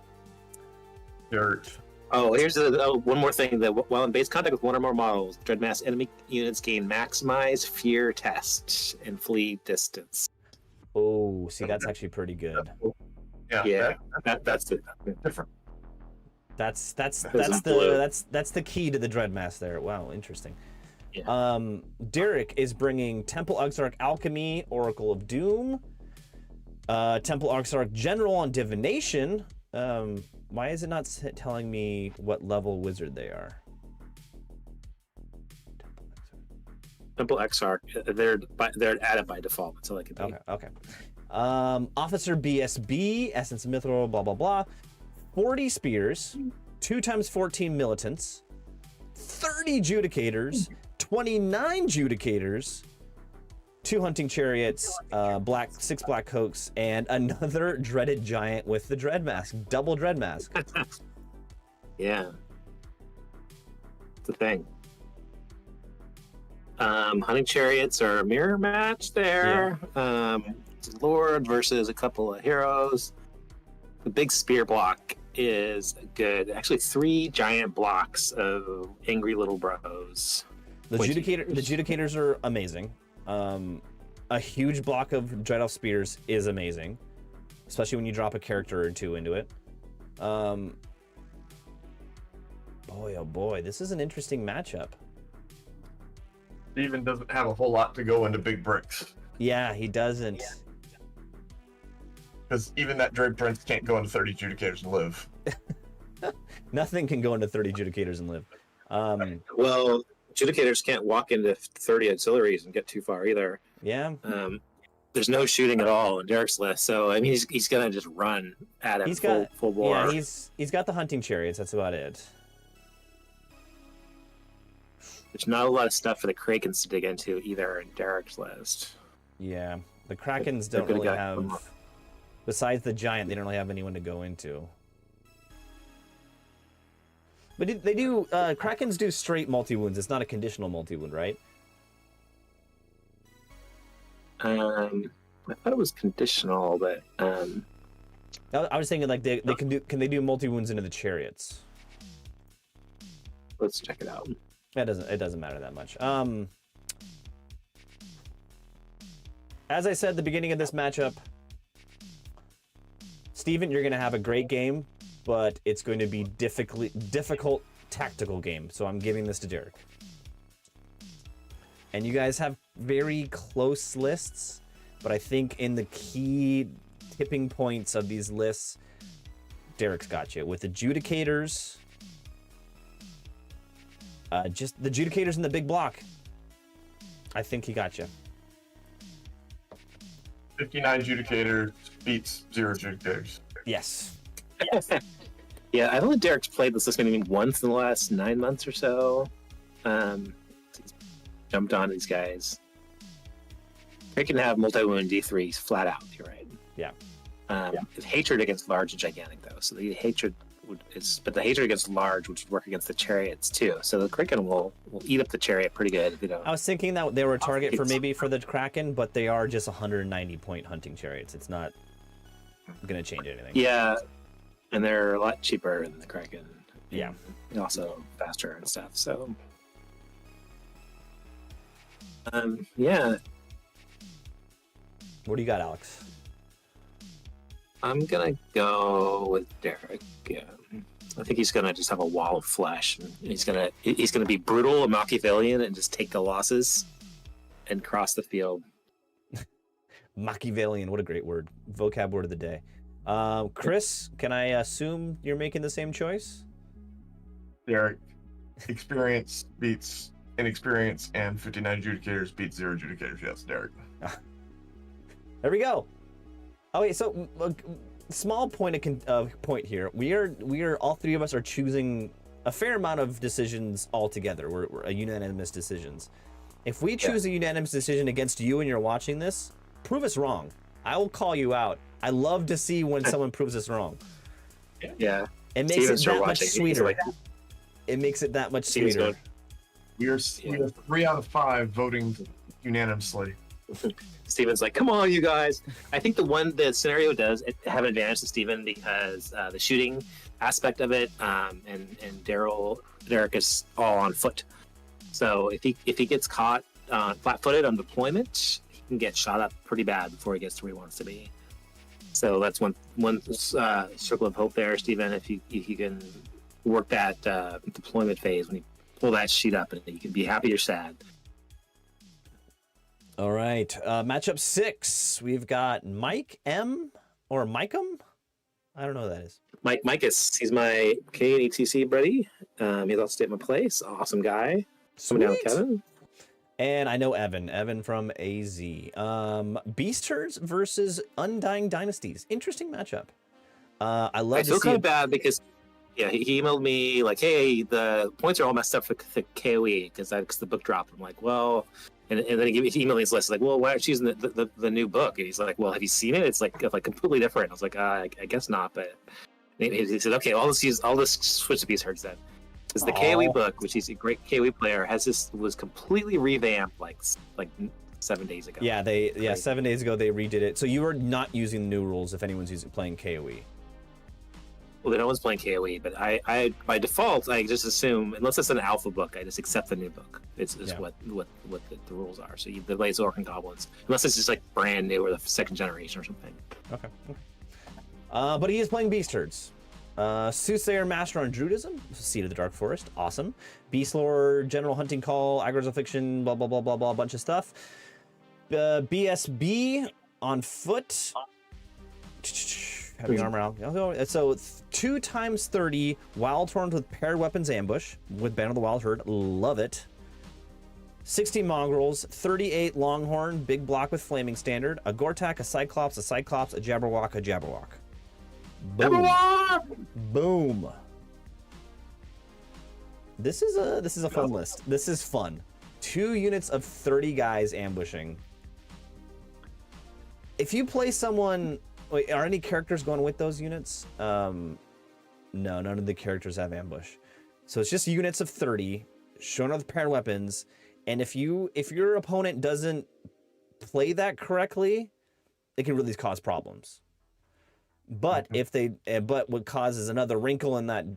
Dirt. Oh, here's one more thing. That while in base contact with one or more models, Dreadmass enemy units gain maximize fear test and flee distance. Oh, see, that's actually pretty good. Yeah. That's it. Different. That's the key to the Dreadmass there. Wow, interesting. Yeah. Derek is bringing Temple Exarch Alchemy, Oracle of Doom, Temple Exarch General on Divination. Why is it not telling me what level wizard they are? Temple Exarch, they're added by default. That's all they can be. Okay. Officer BSB, Essence Mithril, blah blah blah. 40 spears, 2x14 militants, 30 judicators, 29 judicators, 2 hunting chariots, 6 black coats, and another dreaded giant with the dread mask, double dread mask. Yeah, it's a thing. Hunting chariots are a mirror match there. Yeah. Lord versus a couple of heroes. The big spear block is good. Actually, 3 giant blocks of angry little bros. The judicators are amazing. A huge block of Dread Elf Spears is amazing, especially when you drop a character or 2 into it. Boy, oh boy, this is an interesting matchup. Steven doesn't have a whole lot to go into big bricks. Yeah, he doesn't. Because even that Dread Prince can't go into 30 Judicators and live. Nothing can go into 30 Judicators and live. Well, Judicators can't walk into 30 auxiliaries and get too far either. Yeah. There's no shooting at all in Derek's list, so I mean he's gonna just run at it full bore. Yeah, he's got the hunting chariots. That's about it. There's not a lot of stuff for the Krakens to dig into either in Derek's list. Yeah, the Krakens don't really have. Besides the giant, they don't really have anyone to go into. But they do. Krakens do straight multi-wounds. It's not a conditional multi-wound, right? I thought it was conditional, but I was thinking like they can do. Can they do multi-wounds into the chariots? let's check it out. It doesn't matter that much. As I said at the beginning of this matchup, Steven, you're going to have a great game, but it's going to be difficult tactical game. So I'm giving this to Derek. And you guys have very close lists, but I think in the key tipping points of these lists, Derek's got you. With adjudicators, just the adjudicators in the big block, I think he got you. 59 adjudicators beats 0 adjudicators. Yes. Yeah, I don't think Derek's played this list maybe once in the last 9 months or so. He's jumped on these guys. They can have multi-wound D3s flat out, you're right. Yeah. His hatred against large is gigantic though, so the hatred but the hatred against large would work against the chariots too. So the Kraken will eat up the chariot pretty good if they don't. I was thinking that they were a target for the Kraken, but they are just 190 point hunting chariots. It's not gonna change anything. Yeah, and they're a lot cheaper than the Kraken. Yeah, and also faster and stuff. So yeah. What do you got, Alex? I'm gonna go with Derek. Yeah. I think he's gonna just have a wall of flesh. And he's gonna be brutal and Machiavellian and just take the losses and cross the field. Machiavellian, what a great word. Vocab word of the day. Chris, can I assume you're making the same choice? Derek, experience beats inexperience, and 59 adjudicators beats 0 adjudicators. Yes, Derek. There we go. Oh wait, so small point point here. We are all three of us are choosing a fair amount of decisions all together. We're a unanimous decisions. If we choose a unanimous decision against you and you're watching this, prove us wrong. I will call you out. I love to see when someone proves us wrong. Yeah. It makes it that much sweeter. It makes it that much sweeter. We are 3 out of 5 voting unanimously. Steven's like, come on, you guys. I think the scenario does have an advantage to Steven because the shooting aspect of it, and Derek is all on foot. So if he gets caught flat-footed on deployment, he can get shot up pretty bad before he gets to where he wants to be. So that's one circle of hope there, Steven. If you can work that deployment phase when you pull that sheet up, and you can be happy or sad. All right, matchup 6. We've got Mike M or Micum. I don't know who that is. Micus, he's my Canadian ETC buddy. He's also stayed at my place. Awesome guy. Coming down with Kevin. And I know Evan from AZ. Beast Herds versus Undying Dynasties. Interesting matchup. I feel kind of bad because he emailed me like, hey, the points are all messed up for the KOE because the book dropped. I'm like, well. And then he emailed me his list, like, well, why aren't you using the new book? And he's like, well, have you seen it? It's like completely different. I was like, I guess not. But he said, okay, I'll just switch to Beast Herds then. Because the KOE book, which he's a great KOE player, was completely revamped like 7 days ago. Yeah, 7 days ago they redid it. So you are not using the new rules if anyone's playing KOE. Well, no one's playing KOE, but I by default I just assume, unless it's an alpha book, I just accept the new book. It's what the rules are. So the Blades, Orc, and Goblins, unless it's just like brand new or the second generation or something. Okay. But he is playing Beast Herds. Soothsayer Master on Druidism, Seed of the Dark Forest, awesome. Beast Lord, General Hunting Call, Aggros Affliction, blah, blah, blah, blah, blah, bunch of stuff. BSB on foot. Heavy armor out. So 2 times 30 Wild Horns with paired weapons ambush with Banner of the Wild Herd. Love it. 60 Mongrels, 38 Longhorn, big block with Flaming Standard, a Gortak, a Cyclops, a Jabberwock, a Jabberwock. Boom. Jabberwock! Boom. This is a fun list. This is fun. 2 units of 30 guys ambushing. If you play someone, wait, are any characters going with those units? No, none of the characters have ambush. So it's just units of 30 showing off paired weapons. And if your opponent doesn't play that correctly, it can really cause problems. But but what causes another wrinkle in that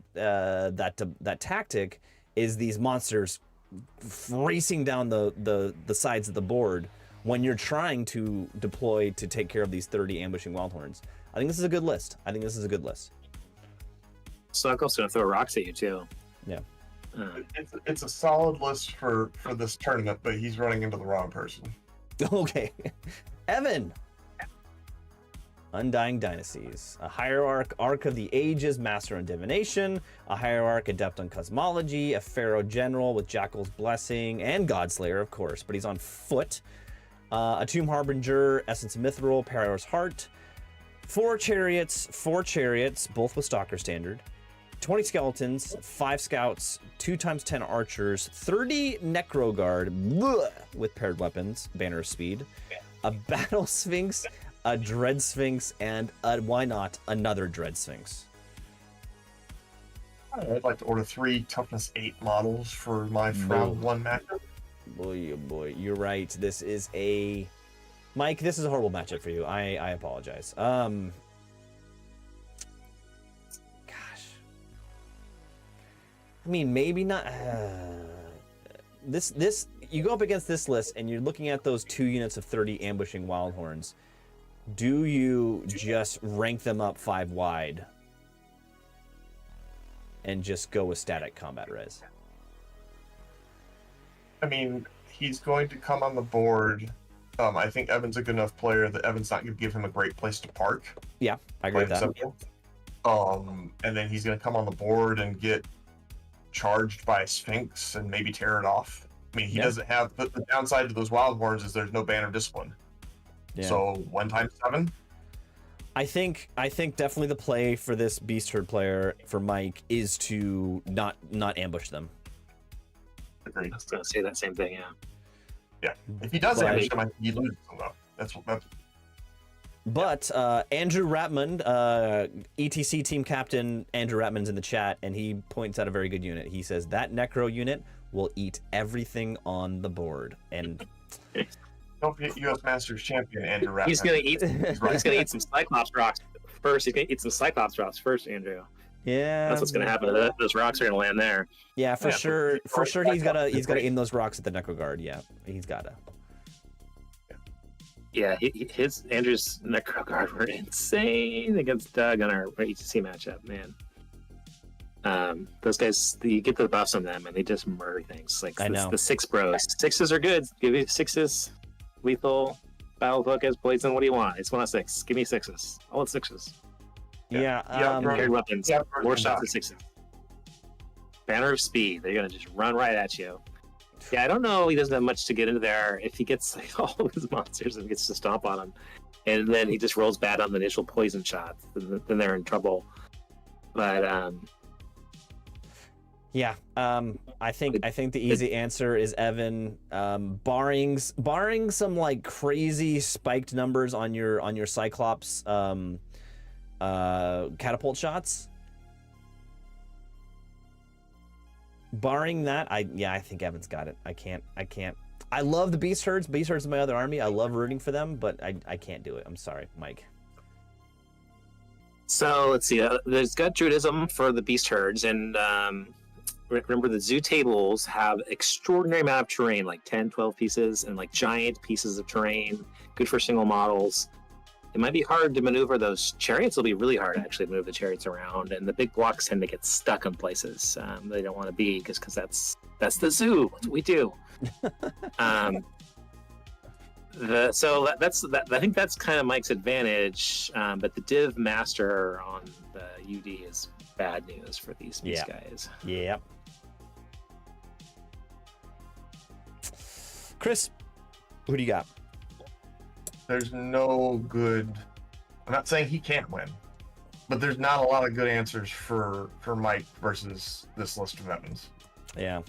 tactic is these monsters racing down the sides of the board when you're trying to deploy to take care of these 30 ambushing Wildhorns. I think this is a good list. So I'm also gonna throw rocks at you too. Yeah. It's a solid list for this tournament, but he's running into the wrong person. Okay. Evan. Undying Dynasties. A Hierarch, Arc of the Ages, Master on Divination. A Hierarch, Adept on Cosmology. A Pharaoh General with Jackal's Blessing. And Godslayer, of course, but he's on foot. A Tomb Harbinger, Essence of Mithril, Paraor's Heart. 4 chariots, both with Stalker Standard. 20 skeletons, 5 scouts, 2 times 10 archers, 30 Necro Guard with paired weapons, Banner of Speed, a Battle Sphinx, a Dread Sphinx, and why not another Dread Sphinx? I'd like to order 3 toughness 8 models for my round 1 matchup. Boy, oh boy, you're right. This is a Mike. This is a horrible matchup for you. I apologize. I mean, maybe not. This you go up against this list, and you're looking at those 2 units of 30 ambushing Wildhorns. Do you just rank them up 5 wide and just go with static combat res? I mean, he's going to come on the board. I think Evan's a good enough player that Evan's not going to give him a great place to park. Yeah, I agree with that. And then he's going to come on the board and get charged by a Sphinx and maybe tear it off. I mean, he doesn't have the downside to those Wildhorns is there's no Banner Discipline. Yeah. So 1 times 7. I think definitely the play for this Beast Herd player for Mike is to not ambush them. Agreed. I was gonna say that same thing. Yeah. If he does ambush them, he loses them though. That's. But Andrew Ratman, ETC team captain Andrew Ratman's in the chat, and he points out a very good unit. He says that Necro unit will eat everything on the board. And don't forget U.S. Masters champion Andrew Ratman. He's gonna eat some Cyclops rocks first. He's gonna eat some Cyclops rocks first, Andrew. Yeah, that's what's gonna happen. Those rocks are gonna land there. Yeah, for sure. For sure, he's gotta aim those rocks at the Necro Guard. Yeah, he's gotta. Yeah, Andrew's Necro Guard were insane against Doug on our ETC matchup, man. Those guys, you get the buffs on them, and they just murder things. Like the 6 bros. 6s are good. Give me 6s. Lethal, battle focus, poison. What do you want? I just want a 6. Give me 6s. I want 6s. Yeah. Paired weapons. More shots at 6s. Banner of Speed. They're gonna just run right at you. Yeah, I don't know. He doesn't have much to get into there. If he gets like all of his monsters and gets to stomp on them, and then he just rolls bad on the initial poison shots, then they're in trouble. But I think the easy answer is Evan. Barring some like crazy spiked numbers on your Cyclops catapult shots. Barring that, I think Evan's got it. I can't. I love the Beast Herds. Beast Herds is my other army. I love rooting for them, but I can't do it. I'm sorry, Mike. So let's see. There's got Druidism for the Beast Herds, and remember the zoo tables have extraordinary amount of terrain, like 10, 12 pieces, and like giant pieces of terrain. Good for single models. it might be hard to maneuver those chariots. Will be really hard actually to move the chariots around, and the big blocks tend to get stuck in places they don't want to be because that's the zoo. That's what we do. I think that's kind of Mike's advantage, but the Div Master on the UD is bad news for these guys. Yeah. Chris, who do you got? There's no good. I'm not saying he can't win, but there's not a lot of good answers for Mike versus this list of Evans. Yeah.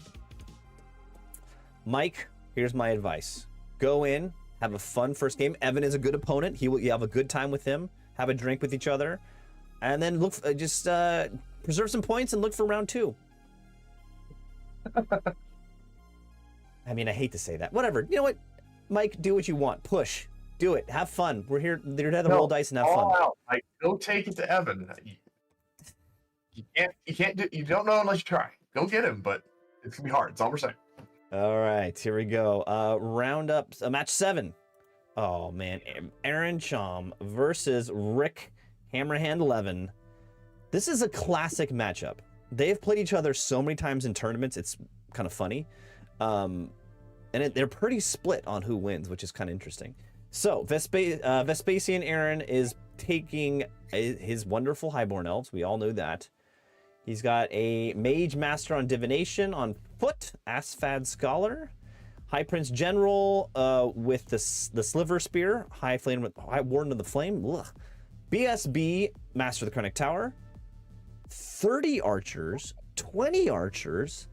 Mike, here's my advice: go in, have a fun first game. Evan is a good opponent. You have a good time with him. Have a drink with each other, and then preserve some points and look for round 2. I mean, I hate to say that. Whatever. You know what, Mike? Do what you want. Push. Do it. Have fun. We're here to roll dice and have fun. Out. Like, go take it to Evan. You don't know unless you try. Go get him, but it's gonna be hard. That's all we're saying. All right, here we go. Round up match 7. Oh man, Aaron Chom versus Rick Hammerhand 11. This is a classic matchup. They've played each other so many times in tournaments. It's kind of funny, and they're pretty split on who wins, which is kind of interesting. So Vespasian Aaron is taking his wonderful Highborn Elves. We all know that. He's got a Mage Master on Divination on foot, Asphad Scholar, High Prince General with the Sliver Spear, High Warden of the Flame, BSB Master of the Chronic Tower, 30 Archers, 20 Archers,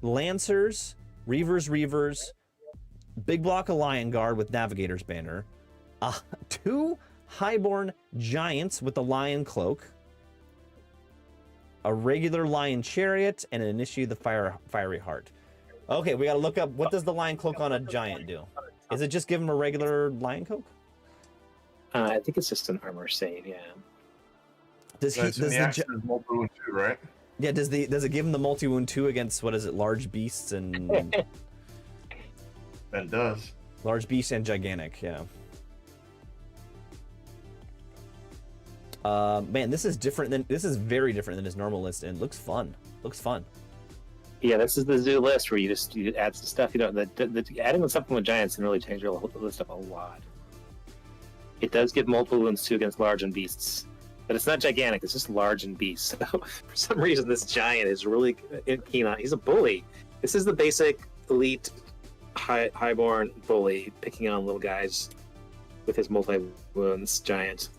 Lancers, Reavers, Big Block of Lion Guard with Navigator's Banner, 2 Highborn Giants with the Lion Cloak, a regular Lion Chariot, and an Initiate the Fiery Heart. Okay, we gotta look up, what does the Lion Cloak on a Giant do? Is it just give him a regular Lion Cloak? I think it's just an armor save, yeah. Does multi-wound 2, right? Yeah, does it give him the multi-wound 2 against, what is it, large beasts and... That does. Large beast and gigantic, yeah. Man, this is very different than his normal list, and looks fun. Yeah, this is the zoo list where you add some stuff. You know, adding something with giants can really change your list up a lot. It does get multiple wounds too against large and beasts, but it's not gigantic. It's just large and beasts. So for some reason, this giant is really keen on. He's a bully. This is the basic elite highborn bully picking on little guys with his multi-wounds giant.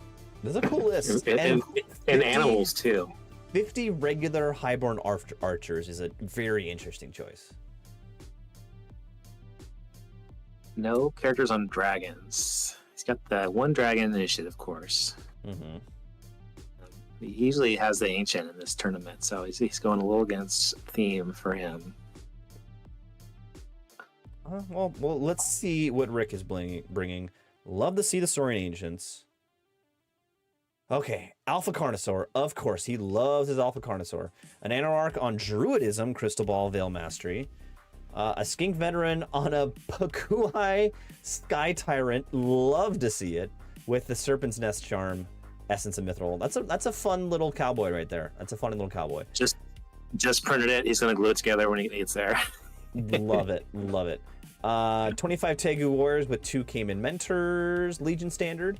This is a cool list. And animals too. 50 regular highborn archers is a very interesting choice. No characters on dragons. He's got the one dragon initiative, of course. Mm-hmm. He usually has the ancient in this tournament, so he's going a little against theme for him. Well, let's see what Rick is bringing. Love to see the Saurian Ancients. Okay, Alpha Carnosaur, of course. He loves his Alpha Carnosaur. An Anarch on Druidism, Crystal Ball, Veil Mastery. A Skink Veteran on a Pakuai Sky Tyrant. Love to see it. With the Serpent's Nest Charm, Essence of Mithril. That's a fun little cowboy right there. That's a funny little cowboy. Just printed it. He's going to glue it together when he gets there. Love it. 25 Tegu Warriors with 2 Cayman Mentors, Legion Standard.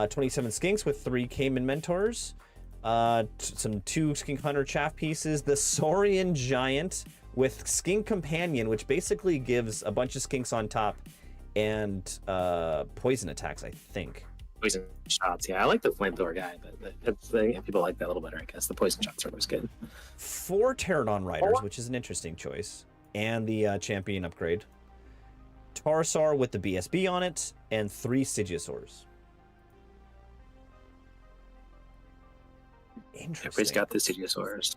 27 Skinks with 3 Cayman Mentors. Some 2 Skink Hunter Chaff pieces. The Saurian Giant with Skink Companion, which basically gives a bunch of skinks on top and poison attacks, I think. Poison shots, yeah. I like the flamethrower guy, but people like that a little better, I guess. The poison shots are always good. 4 Pterodon Riders, which is an interesting choice. And the champion upgrade. Taurosaur with the BSB on it, and 3 Sigiosaurs. Interesting. Everybody's got the Sigiosaurs.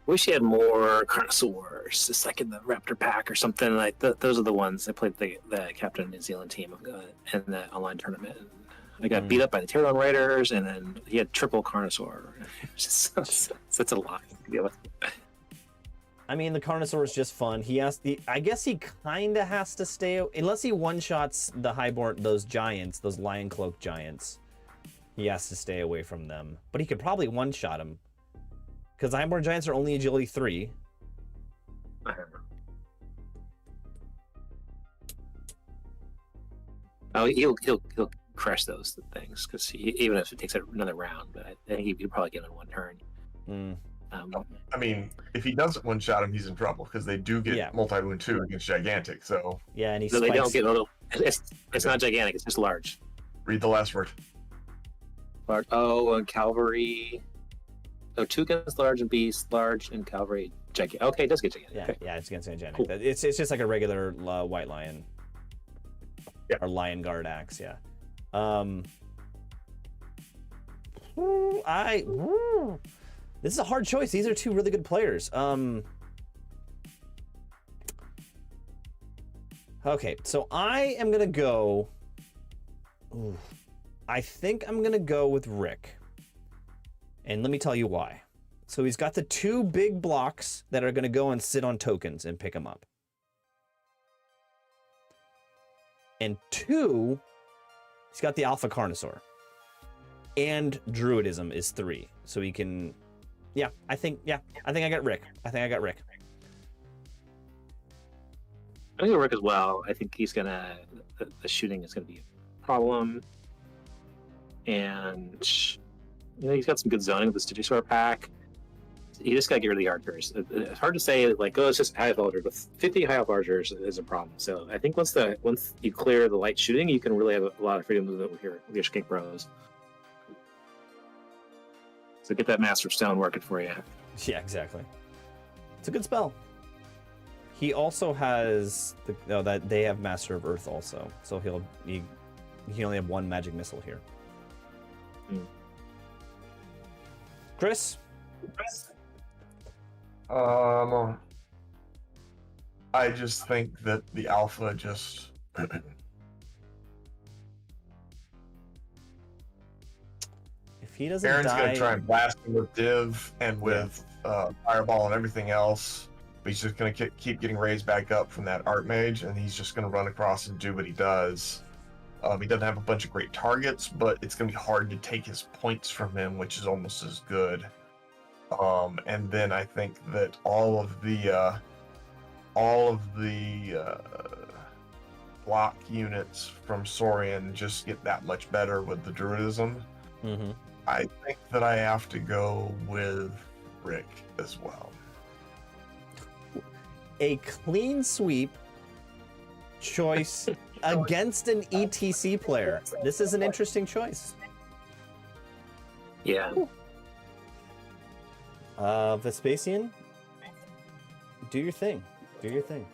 Wish he had more Carnosaurs, just like in the Raptor pack or something. Like those are the ones I played the Captain New Zealand team in the online tournament. I got beat up by the Pterodon Raiders, and then he had triple Carnosaur. It's just such a lot to deal with. I mean, the Carnosaur is just fun. I guess he kind of has to stay, unless he one-shots the Highborn, those giants, those Lion Cloak giants. He has to stay away from them. But he could probably one-shot them. Because the Highborn giants are only agility 3. Oh, he'll crush those things, because even if it takes another round, but I think he'd probably get in one turn. I mean, if he doesn't one-shot him, he's in trouble, because they do get multi-wound 2 against gigantic, so... Yeah, and he so spikes... they don't get little... It's not gigantic, it's just large. Read the last word. Large. Oh, and cavalry... Oh, 2 against large and beast, large and cavalry, gigantic. Okay, it does get gigantic. Yeah, okay. yeah, it's against gigantic. Cool. It's just like a regular white lion. Yeah. Or lion guard axe, yeah. This is a hard choice. These are 2 really good players. Okay, so I am gonna go. I think I'm gonna go with Rick. And let me tell you why. So he's got the 2 big blocks that are gonna go and sit on tokens and pick them up. And 2, he's got the Alpha Carnosaur. And Druidism is 3. So he can... I think I got Rick. I think I think Rick as well. I think he's gonna... The shooting is gonna be a problem. And... he's got some good zoning with the Stitchisaur pack. You just gotta get rid of the archers. It's hard to say, like, it's just high elf archers, but 50 high elf archers is a problem. So I think once you clear the light shooting, you can really have a lot of freedom with your skink bros. So get that Master Stone working for you. Yeah, exactly. It's a good spell. He also has that they have Master of Earth also, so he only have 1 magic missile here. Chris? I just think that the Alpha just... If he doesn't Aaron's die... gonna try and blast him with Div and with Fireball and everything else, but he's just gonna keep getting raised back up from that Archmage, and he's just gonna run across and do what he does. He doesn't have a bunch of great targets, but it's gonna be hard to take his points from him, which is almost as good. And then I think that all of the block units from Saurian just get that much better with the Druidism. Mm-hmm. I think that I have to go with Rick as well. A clean sweep choice against an ETC player. This is an interesting choice. Yeah. Vespasian, do your thing. Do your thing.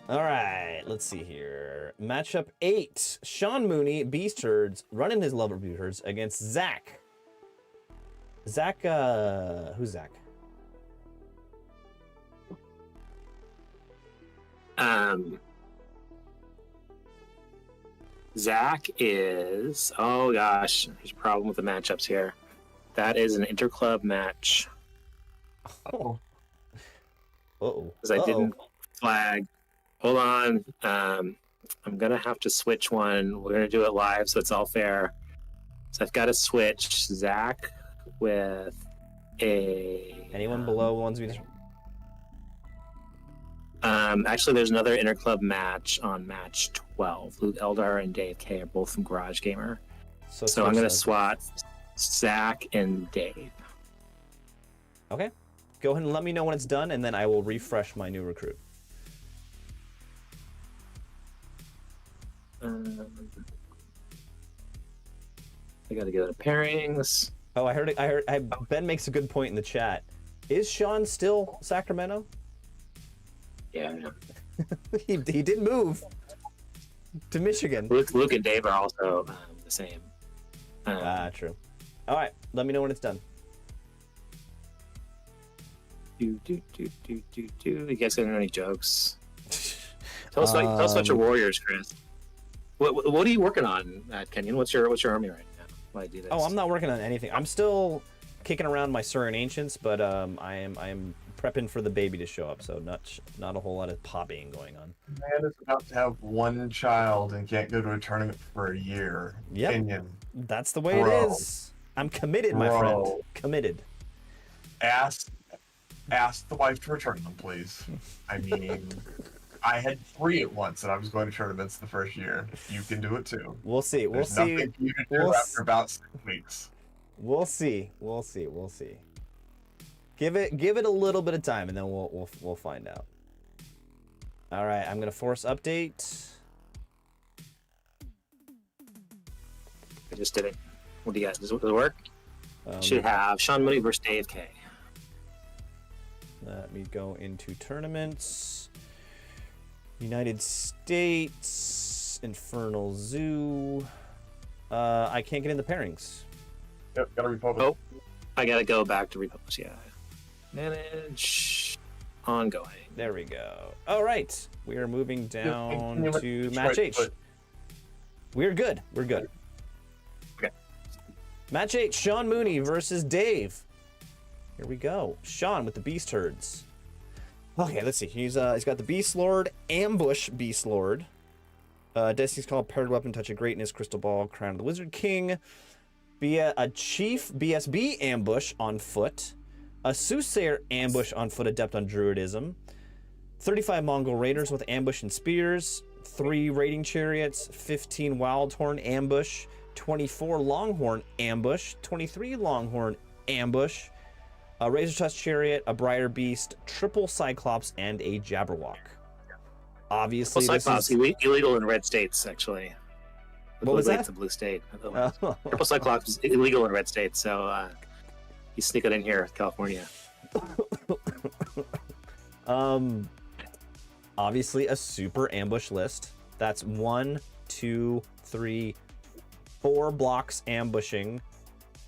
All right, let's see here. Matchup 8. Sean Mooney, Beast Herds, running his Lover Beast Herds against Zach. Zach, who's Zach? Zach is... Oh, gosh. There's a problem with the matchups here. That is an interclub match. Oh. Uh-oh. Because I didn't flag. Hold on. I'm going to have to switch one. We're going to do it live, so it's all fair. So I've got to switch Zach with a... Anyone below ones we... Actually, there's another interclub match on match 12. Luke Eldar and Dave K are both from Garage Gamer. So I'm going to swap Zach and Dave. Okay. Go ahead and let me know when it's done, and then I will refresh my new recruit. I got to go to pairings. Oh, I heard Ben makes a good point in the chat. Is Sean still Sacramento? Yeah. he did move to Michigan. Luke and Dave are also the same. True. All right, let me know when it's done. You guys got any jokes? Tell us about your warriors, Chris. What are you working on, Kenyon? What's your army right now? Why do this? Oh, I'm not working on anything. I'm still kicking around my Saurian Ancients, but I am prepping for the baby to show up, so not a whole lot of popping going on. Man is about to have one child and can't go to a tournament for a year. Yep. Opinion. That's the way Bro. it is. I'm committed, my friend. Bro. Committed. Ask the wife to return them, please. I mean, I had 3 at once, and I was going to tournaments the first year. You can do it too. We'll see. We'll There's see. nothing for you to do after about 6 weeks. We'll see. We'll see. We'll see. Give it a little bit of time, and then we'll find out. All right, I'm gonna force update. I just did it. What do you got? Does it work? Um, Should have Sean Mooney versus Dave K. Let me go into tournaments. United States, Infernal Zoo. I can't get in the pairings. Yep, gotta republish. Oh, I gotta go back to republish. Yeah. Manage. Ongoing. There we go. All right, we are moving down Can you to let- match right, H. but- We're good. We're good. Okay. Match H, Sean Mooney versus Dave. Here we go. Sean with the Beast Herds. Okay, let's see. He's got the Beast Lord, Ambush Beast Lord. Destiny's Call, Paired Weapon, Touch of Greatness, Crystal Ball, Crown of the Wizard King. A Chief BSB Ambush on foot. A Soothsayer Ambush on foot, Adept on Druidism. 35 Mongol Raiders with Ambush and Spears. 3 Raiding Chariots. 15 Wildhorn Ambush. 24 Longhorn Ambush. 23 Longhorn Ambush. A Razor Tusk Chariot, a Briar Beast, triple Cyclops, and a Jabberwock. Obviously, Well, this Cyclops is... illegal in red states, actually. What was that? It's a blue state. Oh. Triple Cyclops is illegal in red states, so you sneak it in here, California. Obviously, a super ambush list. That's 1, 2, 3, 4 blocks ambushing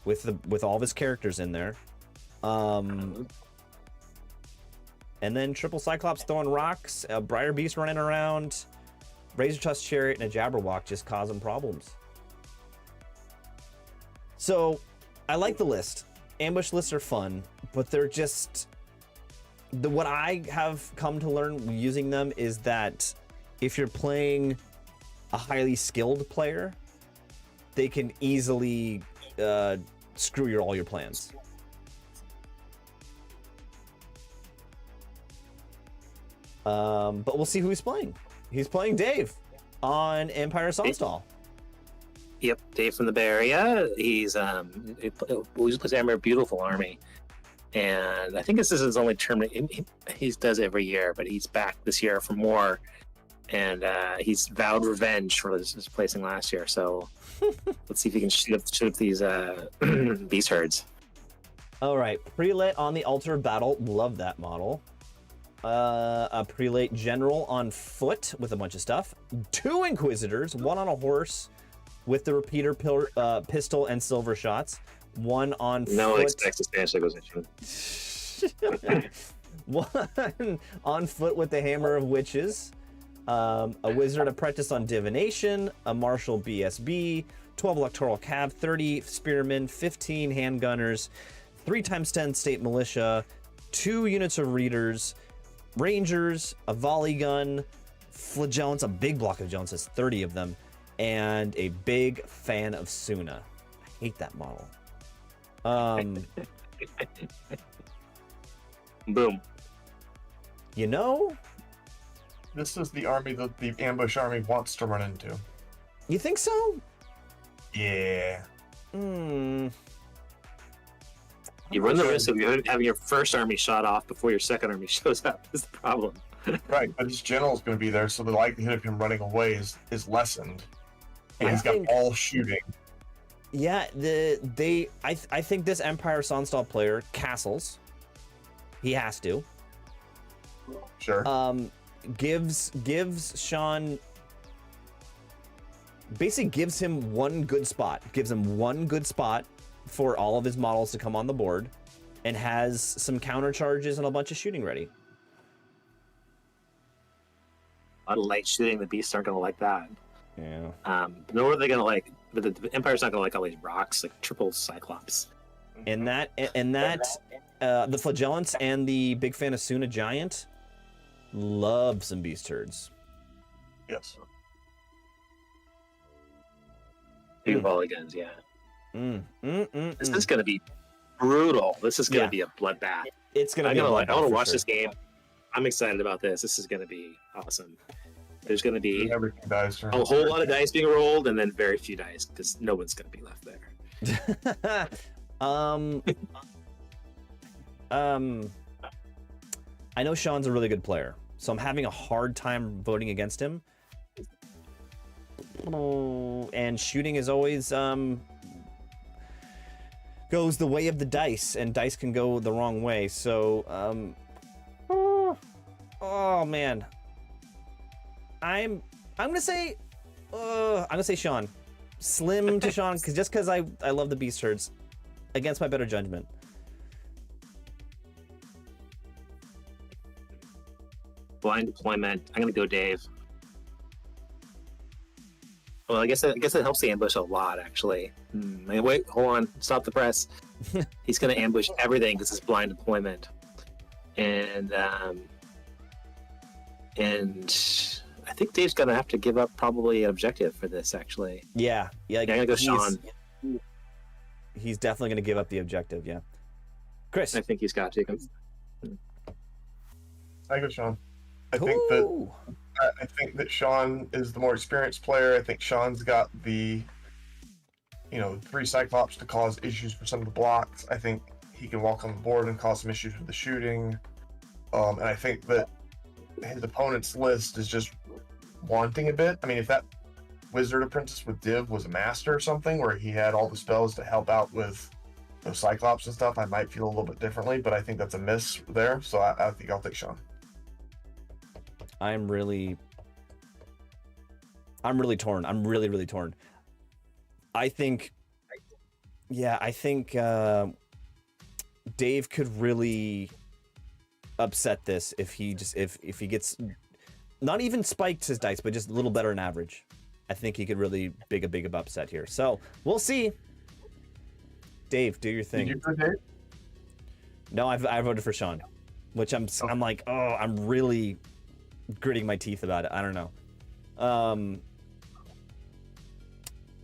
with all of his characters in there. And then triple Cyclops throwing rocks, a Briar Beast running around, Razor Tusk Chariot, and a Jabberwock just causing problems. So, I like the list. Ambush lists are fun, but they're just... what I have come to learn using them is that if you're playing a highly skilled player, they can easily screw all your plans. But we'll see who he's playing. He's playing Dave on Empire Sunstall. Yep, Dave from the Bay Area. He's he plays Amber Beautiful Army, and I think this is his only tournament. He does every year, but he's back this year for more, and he's vowed revenge for his placing last year. So let's see if he can shoot up these beast herds. All right, Prelate on the Altar of Battle. Love that model. A Prelate General on foot with a bunch of stuff. 2 Inquisitors, 1 on a horse with the repeater pistol and silver shots. 1 on foot. No one expects a Spanish Inquisition. 1 on foot with the Hammer of Witches. A Wizard Apprentice on Divination. A Martial BSB. 12 Electoral Cav. 30 Spearmen. 15 Handgunners. 3x10 State Militia. 2 units of Readers. Rangers, a volley gun, flagellants, a big block of Jones, has 30 of them, and a big fan of Suna. I hate that model. Boom. You know, This is the army that the ambush army wants to run into. you think so? Yeah. You run the risk of having your first army shot off before your second army shows up. Is the problem. Right, but his general's going to be there, so the likelihood of him running away is lessened. And he's got all shooting. Yeah, I think this Empire Sunstall player castles. He has to. Sure. Gives Sean, basically gives him one good spot. Gives him one good spot for all of his models to come on the board, and has some counter charges and a bunch of shooting ready. A lot of light shooting. The beasts aren't going to like that. Yeah. Nor are they going to like. But the Empire's not going to like all these rocks, like triple Cyclops. And that The Flagellants and the big fan of Suna Giant. Love some beast herds. Yes. Two volley guns, yeah. This is going to be brutal. This is going to be a bloodbath. It's going to be. I want to watch this game. I'm excited about this. This is going to be awesome. There's going to be a whole lot of dice being rolled, and then very few dice because no one's going to be left there. I know Sean's a really good player, so I'm having a hard time voting against him. And shooting is always goes the way of the dice, and dice can go the wrong way. So oh man, I'm gonna say Sean, slim to Sean, because I love the beast herds against my better judgment. Blind deployment. I'm gonna go Dave. Well, I guess that helps the ambush a lot, actually. Wait, hold on, stop the press. He's gonna ambush everything because it's blind deployment, and I think Dave's gonna have to give up probably an objective for this, actually. Yeah. I'm gonna go Sean. He's definitely gonna give up the objective. Yeah, Chris. I think he's got to. I go Sean. I think that Sean is the more experienced player. I think Sean's got the, 3 Cyclops to cause issues for some of the blocks. I think he can walk on the board and cause some issues with the shooting. And I think that his opponent's list is just wanting a bit. I mean, if that Wizard Apprentice with Div was a master or something, where he had all the spells to help out with those Cyclops and stuff, I might feel a little bit differently, but I think that's a miss there. So I think I'll take Sean. I'm really torn. I'm really torn. I think Dave could really upset this if he gets not even spiked his dice, but just a little better than average. I think he could really big upset here. So we'll see. Dave, do your thing. Did you vote Dave? No, I voted for Sean, which I'm like, I'm really gritting my teeth about it. I don't know.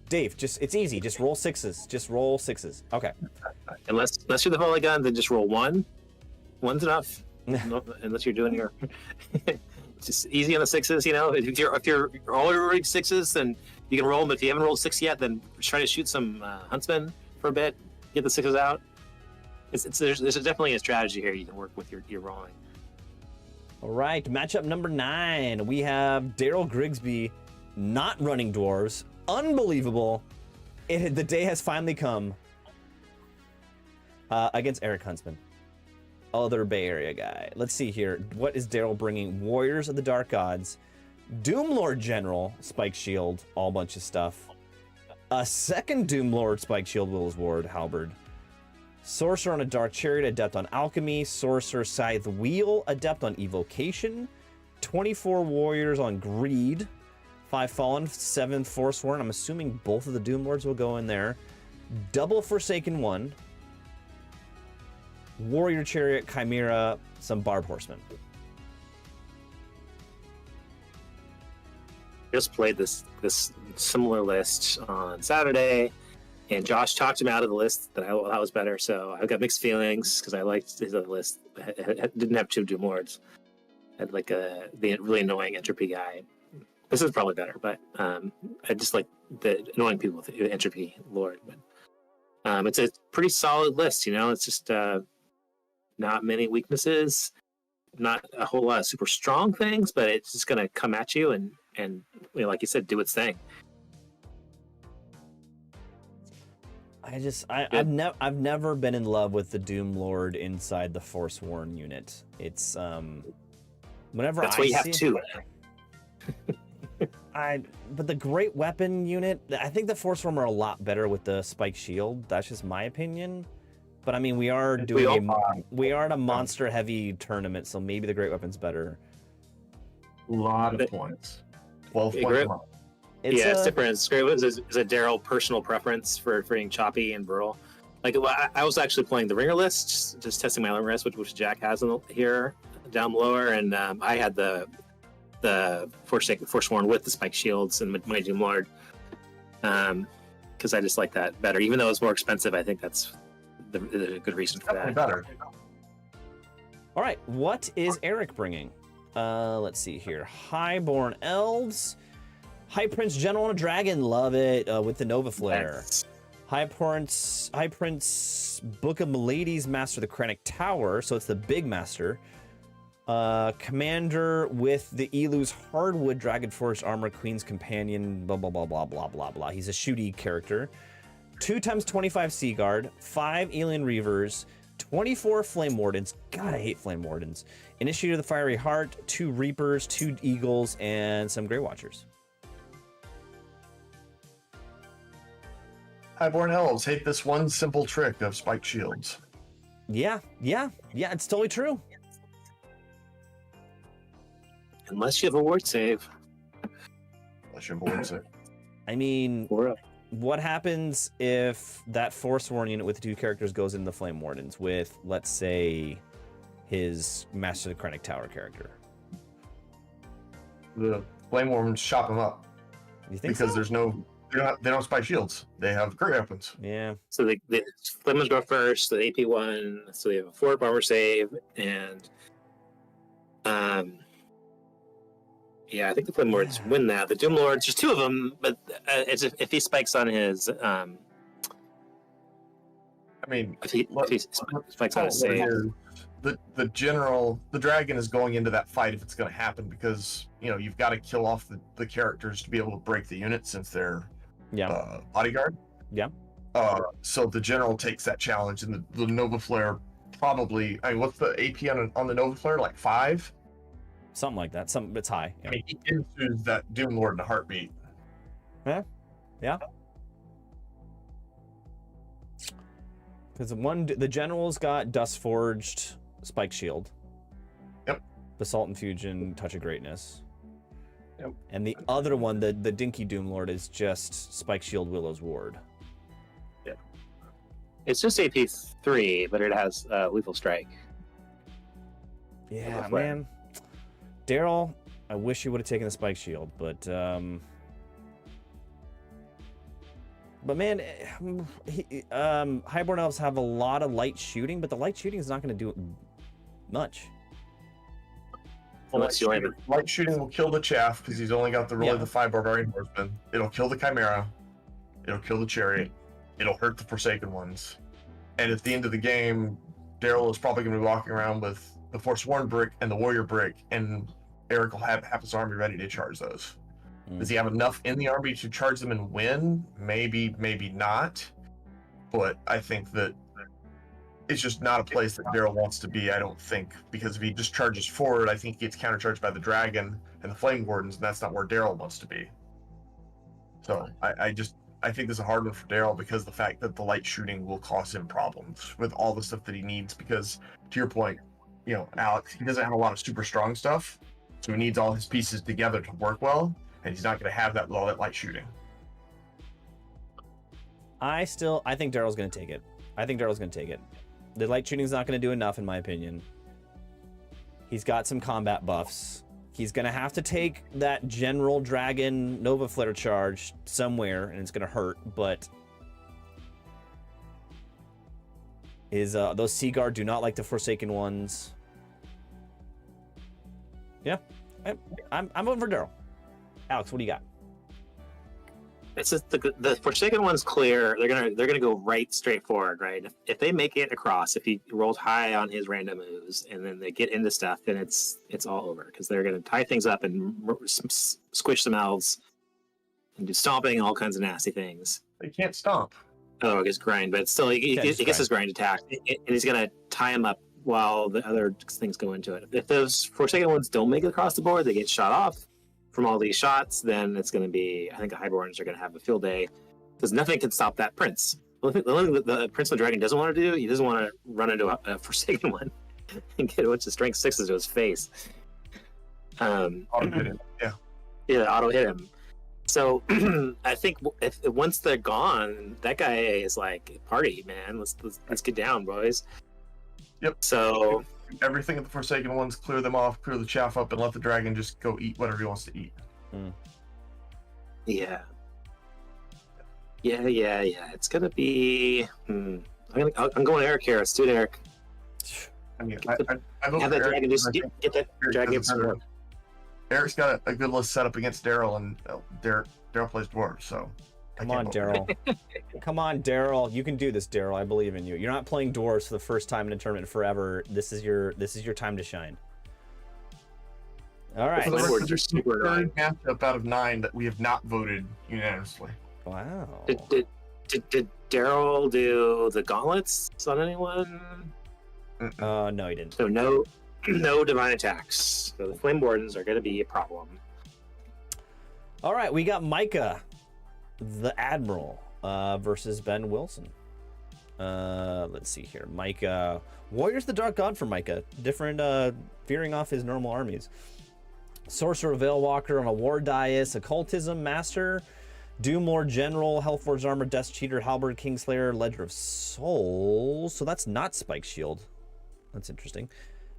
Dave, it's easy. Just roll sixes. Okay. Unless you're the volley gun, then just roll one. One's enough. Unless you're doing your just easy on the sixes. If you're already sixes, then you can roll them. If you haven't rolled 6 yet, then try to shoot some huntsmen for a bit. Get the sixes out. There's definitely a strategy here you can work with your rolling. All right, matchup number 9. We have Darrell Grigsby not running dwarves. Unbelievable. The day has finally come. Against Eric Huntsman. Other Bay Area guy. Let's see here. What is Darrell bringing? Warriors of the Dark Gods. Doomlord General, Spike Shield, all bunch of stuff. A second Doomlord, Spike Shield, Will's Ward, Halberd. Sorcerer on a Dark Chariot, Adept on Alchemy. Sorcerer Scythe Wheel, Adept on Evocation. 24 Warriors on Greed. 5 Fallen, 7 Forsworn. I'm assuming both of the Doomlords will go in there. Double Forsaken 1. Warrior Chariot, Chimera, some Barb Horsemen. Just played this similar list on Saturday, and Josh talked him out of the list that I was better. So I've got mixed feelings because I liked his other list. It didn't have 2 Doomlords. Had the really annoying Entropy guy. This is probably better, but I just like the annoying people with the Entropy Lord. But it's a pretty solid list. It's just not many weaknesses, not a whole lot of super strong things, but it's just going to come at you and like you said, do its thing. I've never been in love with the Doom Lord inside the Forsworn unit. It's whenever that's why you have 2. But the Great Weapon unit, I think the Forsworn are a lot better with the Spike Shield. That's just my opinion. But I mean, we are at a monster heavy tournament, so maybe the Great Weapon's better. A lot of points. 12 points. It's different. It's a Darrell personal preference for being choppy and brutal. Like, I was actually playing the ringer list, just testing my ringer list, which Jack has here down lower, and I had the Forsworn with the spike shields and my Doom Lord, because I just like that better. Even though it's more expensive, I think that's the good reason for that. Better. All right, what is Eric bringing? Let's see here. Highborn Elves, High Prince General on a Dragon, love it, with the Nova Flare. Yes. High Prince Book of Miladies Master of the Krennic Tower, so it's the big master. Commander with the Elu's Hardwood Dragon Force Armor, Queen's Companion, blah blah blah blah blah blah blah. He's a shooty character. 2x25 Sea Guard, 5 Alien Reavers, 24 Flame Wardens. God, I hate Flame Wardens. Initiator of the Fiery Heart, 2 Reapers, 2 Eagles, and some Grey Watchers. Highborn Elves hate this one simple trick of spike shields. Yeah, it's totally true. Unless you have a ward save. Unless you have a ward save. I mean, Or a what happens if that Forsworn unit with 2 characters goes into the Flame Wardens with, let's say, his Master of the Krennic Tower character? The Flame Wardens chop them up You think because so? there's no. They don't have spike shields. They have great weapons. Yeah. So the Flames go first, the AP one, so they have a 4 armor save, and yeah, I think the Flame Lords win that. The Doom Lords, there's 2 of them, but if he spikes on his I mean, if he spikes on his save, the dragon is going into that fight if it's going to happen, because you've got to kill off the characters to be able to break the unit since they're bodyguard. Yeah. So the general takes that challenge, and the Nova Flare probably. I mean, what's the AP on the Nova Flare? Like 5? Something like that. It's high. Yeah. I mean, he ensues that Doom Lord in a heartbeat. Yeah. Because the general's got Dust Forged, Spike Shield. Yep. Basalt Infusion, Touch of Greatness. Yep. And the other one, the Dinky Doom Lord, is just Spike Shield, Willow's Ward. yeah, it's just AP 3, but it has lethal strike. Yeah, Flare. man. Darrell, I wish you would have taken the Spike Shield, but man, Highborn Elves have a lot of light shooting, but the light shooting is not going to do much. Unless you land Light shooting will kill the chaff because he's only got Yeah. the 5 barbarian horsemen. It'll kill the chimera. It'll kill the chariot. It'll hurt the Forsaken ones. And at the end of the game, Darrell is probably going to be walking around with the Forsworn brick and the warrior brick, and Eric will have half his army ready to charge those. Does he have enough in the army to charge them and win? Maybe, maybe not. But I think that it's just not a place that Darrell wants to be, I don't think. Because if he just charges forward, I think he gets countercharged by the dragon and the flame wardens, and that's not where Darrell wants to be. So I think this is a hard one for Darrell, because the fact that the light shooting will cause him problems with all the stuff that he needs. Because to your point, Alex, he doesn't have a lot of super strong stuff, so he needs all his pieces together to work well. And he's not going to have that all that light shooting. I think Darrell's going to take it. The light shooting's not going to do enough, in my opinion. He's got some combat buffs. He's going to have to take that General Dragon Nova Flare charge somewhere, and it's going to hurt, but those Sea Guard do not like the Forsaken ones. Yeah, I'm voting for Darrell. Alex, what do you got? It's just the Forsaken one's clear. They're gonna go right straight forward, right? If they make it across, if he rolled high on his random moves, and then they get into stuff, then it's all over, because they're gonna tie things up and squish some elves and do stomping and all kinds of nasty things. They can't stomp. Oh, I guess grind, but still, he gets his grind attack, and he's gonna tie him up while the other things go into it. If those Forsaken ones don't make it across the board, they get shot off from all these shots, then it's going to be, I think the Highborns are going to have a field day, because nothing can stop that prince. The only thing the Prince of the Dragon doesn't want to do, he doesn't want to run into a Forsaken one and get a bunch of strength 6s to his face. Auto hit him. Yeah. Yeah, auto hit him. So I think if once they're gone, that guy is like party, man. Let's get down, boys. Yep. So everything at the Forsaken Ones, clear them off, clear the chaff up, and let the dragon just go eat whatever he wants to eat. Yeah. It's gonna be. I'm going Eric here. Let's do it, Eric. I mean, I vote Have for that Eric dragon just because I think get that Eric dragon has a some better- more. Eric's got a good list set up against Darrell, and Darrell plays dwarves, so. Come on, Darrell. Come on, Darrell. You can do this, Darrell. I believe in you. You're not playing dwarves for the first time in a tournament forever. This is your time to shine. All right. For the Flame record, Wardens are this is the super annoying. third matchup out of 9 that we have not voted unanimously. Wow. Did Darrell do the gauntlets on anyone? No, he didn't. So no divine attacks. So the Flame Wardens are going to be a problem. All right, we got Micah, the Admiral, versus Ben Wilson. Let's see here. Micah, Warrior's the Dark God for Micah. Different, veering off his normal armies. Sorcerer, Veilwalker on a War Dais, Occultism, Master, Doomlord, General, Hellforged Armor, Death Cheater, Halberd, Kingslayer, Ledger of Souls. So that's not Spike Shield. That's interesting.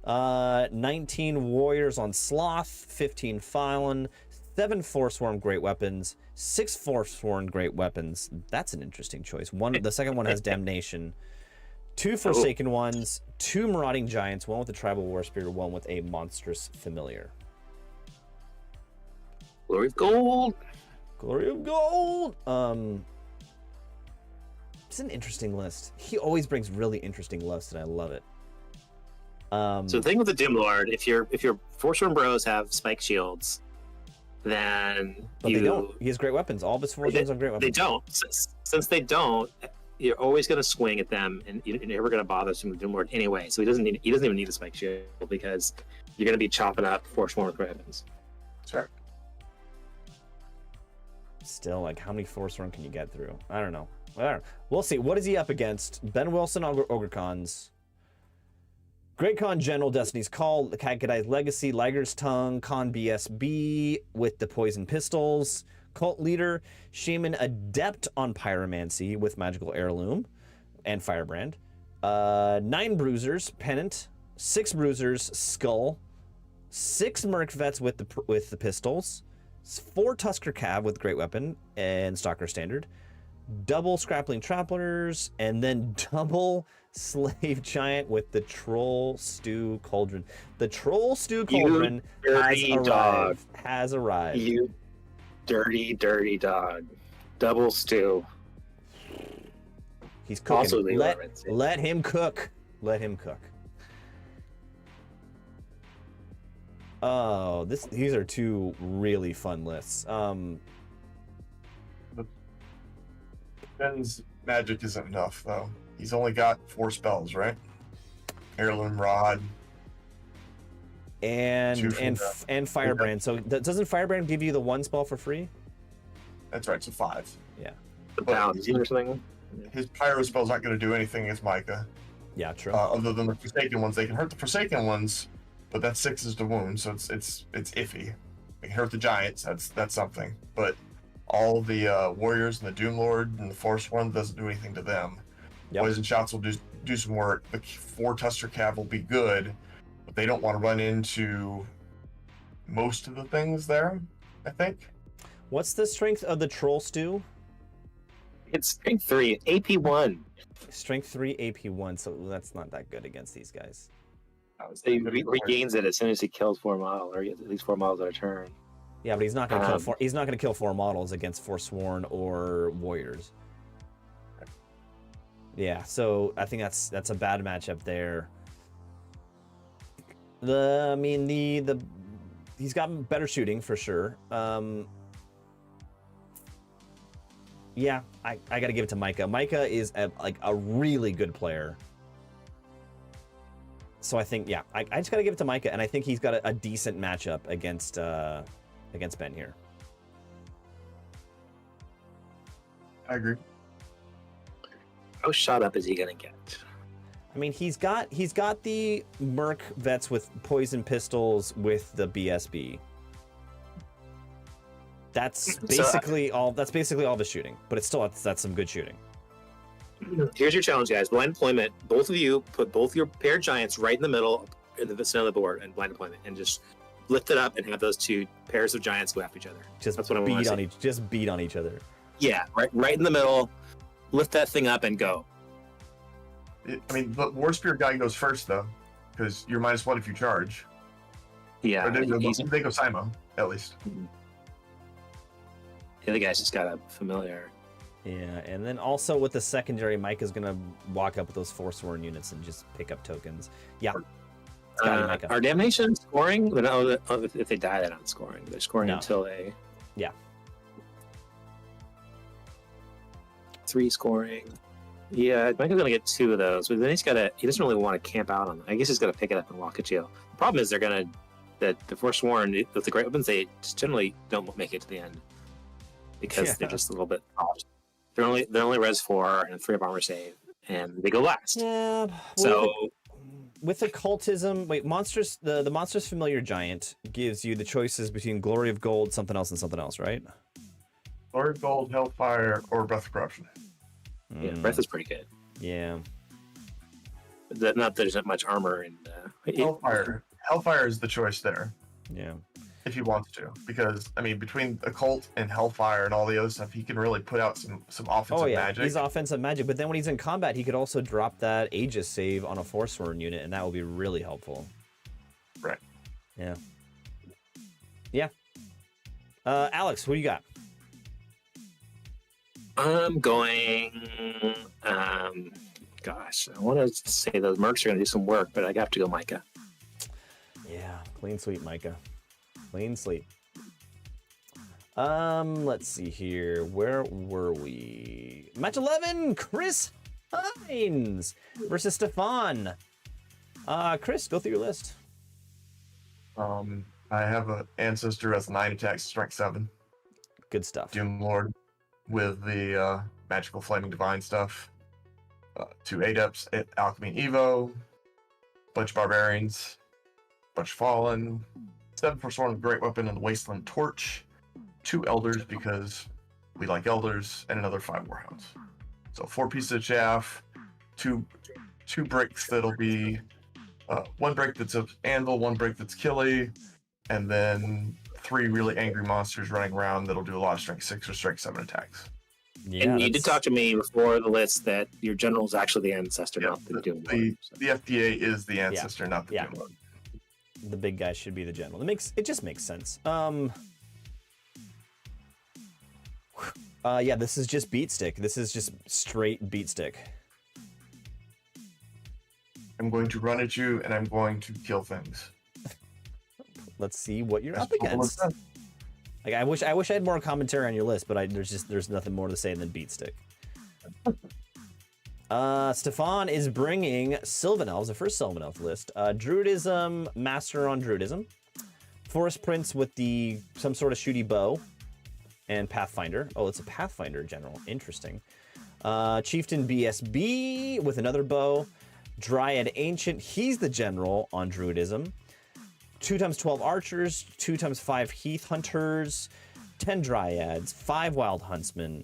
19 Warriors on Sloth, 15 Phylon, 7 Forsworn Great Weapons, 6 Forsworn Great Weapons. That's an interesting choice. The second one has Damnation. 2 Forsaken Ones, 2 Marauding Giants, 1 with a Tribal War Spirit, 1 with a Monstrous Familiar. Glory of Gold. Glory of Gold! It's an interesting list. He always brings really interesting lists, and I love it. So the thing with the Doomlord, if your Forsworn Bros have spike shields, then But they don't. He has great weapons. All of his Forsworns have great weapons. They don't. Since they don't, you're always going to swing at them, and you're never going to bother him with Doomlord anyway. So he doesn't even need a spike shield because you're going to be chopping up Forsworn with weapons. Sure. Still, like, how many Forsworn can you get through? I don't know. We'll see. What is he up against? Ben Wilson, Ogre Khans. Great Khan General, Destiny's Call, the Kaggadai's Legacy, Liger's Tongue, Khan BSB with the Poison Pistols, Cult Leader, Shaman Adept on Pyromancy with Magical Heirloom and Firebrand, 9 Bruisers, Pennant, 6 Bruisers, Skull, 6 Merc Vets with the Pistols, 4 Tusker Cav with Great Weapon and Stalker Standard, double Scrappling Tramplers, and then double Slave Giant with the Troll Stew Cauldron. The Troll Stew Cauldron has arrived. You dirty, dirty dog. Double stew. He's cooking. Also let him cook. Let him cook. Oh, these are 2 really fun lists. Ben's magic isn't enough, though. He's only got 4 spells, right? Heirloom Rod. And Firebrand. So doesn't Firebrand give you the 1 spell for free? That's right, so 5. Yeah. The bounty or something. His Pyro spell's not going to do anything against Micah. Yeah, true. Other than the Forsaken Ones. They can hurt the Forsaken Ones, but that's 6 is to wound, so it's iffy. They can hurt the Giants, that's something. But all the Warriors and the Doomlord and the Forsworn doesn't do anything to them. Yep. Poison Shots will do some work. The 4 Tusker Cav will be good, but they don't want to run into most of the things there, I think. What's the strength of the Troll Stew? It's strength 3, AP 1. Strength 3, AP 1, so that's not that good against these guys. So he regains it as soon as he kills 4 models, or at least 4 models at a turn. Yeah, but he's not going to kill 4. He's not going to kill 4 models against Forsworn or Warriors. Yeah, so I think that's a bad matchup there. He's got better shooting for sure. Yeah, I got to give it to Micah. Micah is a really good player. So I think, yeah, I just got to give it to Micah, and I think he's got a decent matchup against Ben here. I agree. How shot up is he gonna get? I mean, he's got the Merc Vets with Poison Pistols with the BSB. That's basically all. That's basically all the shooting, but it's still that's some good shooting. Here's your challenge, guys. Blind deployment. Both of you put both your paired giants right in the middle, in the center of the board, and blind deployment, and just lift it up and have those two pairs of giants go after each other. Just That's what I want to see. Just beat on each other. Yeah, right in the middle. Lift that thing up and go. I mean, the War Spirit guy goes first though, because you're -1 if you charge. Yeah, Or they go Simo, at least. The other guy's just got a familiar. Yeah, and then also with the secondary, Micah's gonna walk up with those Forsworn units and just pick up tokens. Yeah. Are damnation scoring? No, if they die, they're not scoring. They're scoring No. until they. Yeah. 3 scoring. Yeah, Micah's gonna get 2 of those, but then he doesn't really want to camp out on them. I guess he's gonna pick it up and walk at you. The problem is the Forsworn with the great weapons, they just generally don't make it to the end because they're just a little bit off. They're only res 4 and 3 of armor save, and they go last. Yeah. So with occultism, monsters. The monsters familiar giant gives you the choices between Glory of Gold, something else, and something else, right? Lord Gold, Hellfire, or Breath of Corruption. yeah, breath is pretty good. Yeah. There's not much armor in. Hellfire is the choice there. Yeah. If he wants to, because I mean, between Occult and Hellfire and all the other stuff, he can really put out some offensive magic. He's offensive magic, but then when he's in combat, he could also drop that Aegis save on a Forsworn unit, and that will be really helpful. Right. Yeah. Yeah. Alex, what do you got? I'm going. Gosh, I want to say those mercs are going to do some work, but I have to go Micah. Yeah, clean sweep, Micah. Clean sweep. Let's see here. Where were we? Match 11, Chris Hines versus Stepfan. Chris, go through your list. I have an ancestor as 9 attacks, strength 7. Good stuff. Doom Lord with the magical flaming divine stuff. 2 adepts, alchemy and evo. Bunch of barbarians. Bunch of fallen. 7 Forsworn with great weapon and the wasteland torch. 2 elders because we like elders, and another 5 warhounds. So 4 pieces of chaff. 2 breaks that'll be 1 break that's an anvil, 1 break that's killy, and then 3 really angry monsters running around that'll do a lot of strength 6 or strength 7 attacks. Yeah, and you did talk to me before the list that your general is actually the ancestor, Yeah, not the Doom. the FDA is the ancestor, not the Yeah. Doom Lord. The big guy should be the general. It just makes sense. Yeah, this is just beat stick. This is just straight beat stick. I'm going to run at you and I'm going to kill things. Let's see what you're That's up all against. it's Like I wish I had more commentary on your list, but there's nothing more to say than beat stick. Stepfan is bringing Sylvan Elves, the first Sylvan Elf list. Druidism, Master on Druidism. Forest Prince with some sort of shooty bow. And Pathfinder. Oh, it's a Pathfinder general. Interesting. Chieftain BSB with another bow. Dryad Ancient, he's the general on Druidism. 2x12 archers, 2x5 heath hunters, 10 dryads, 5 wild huntsmen,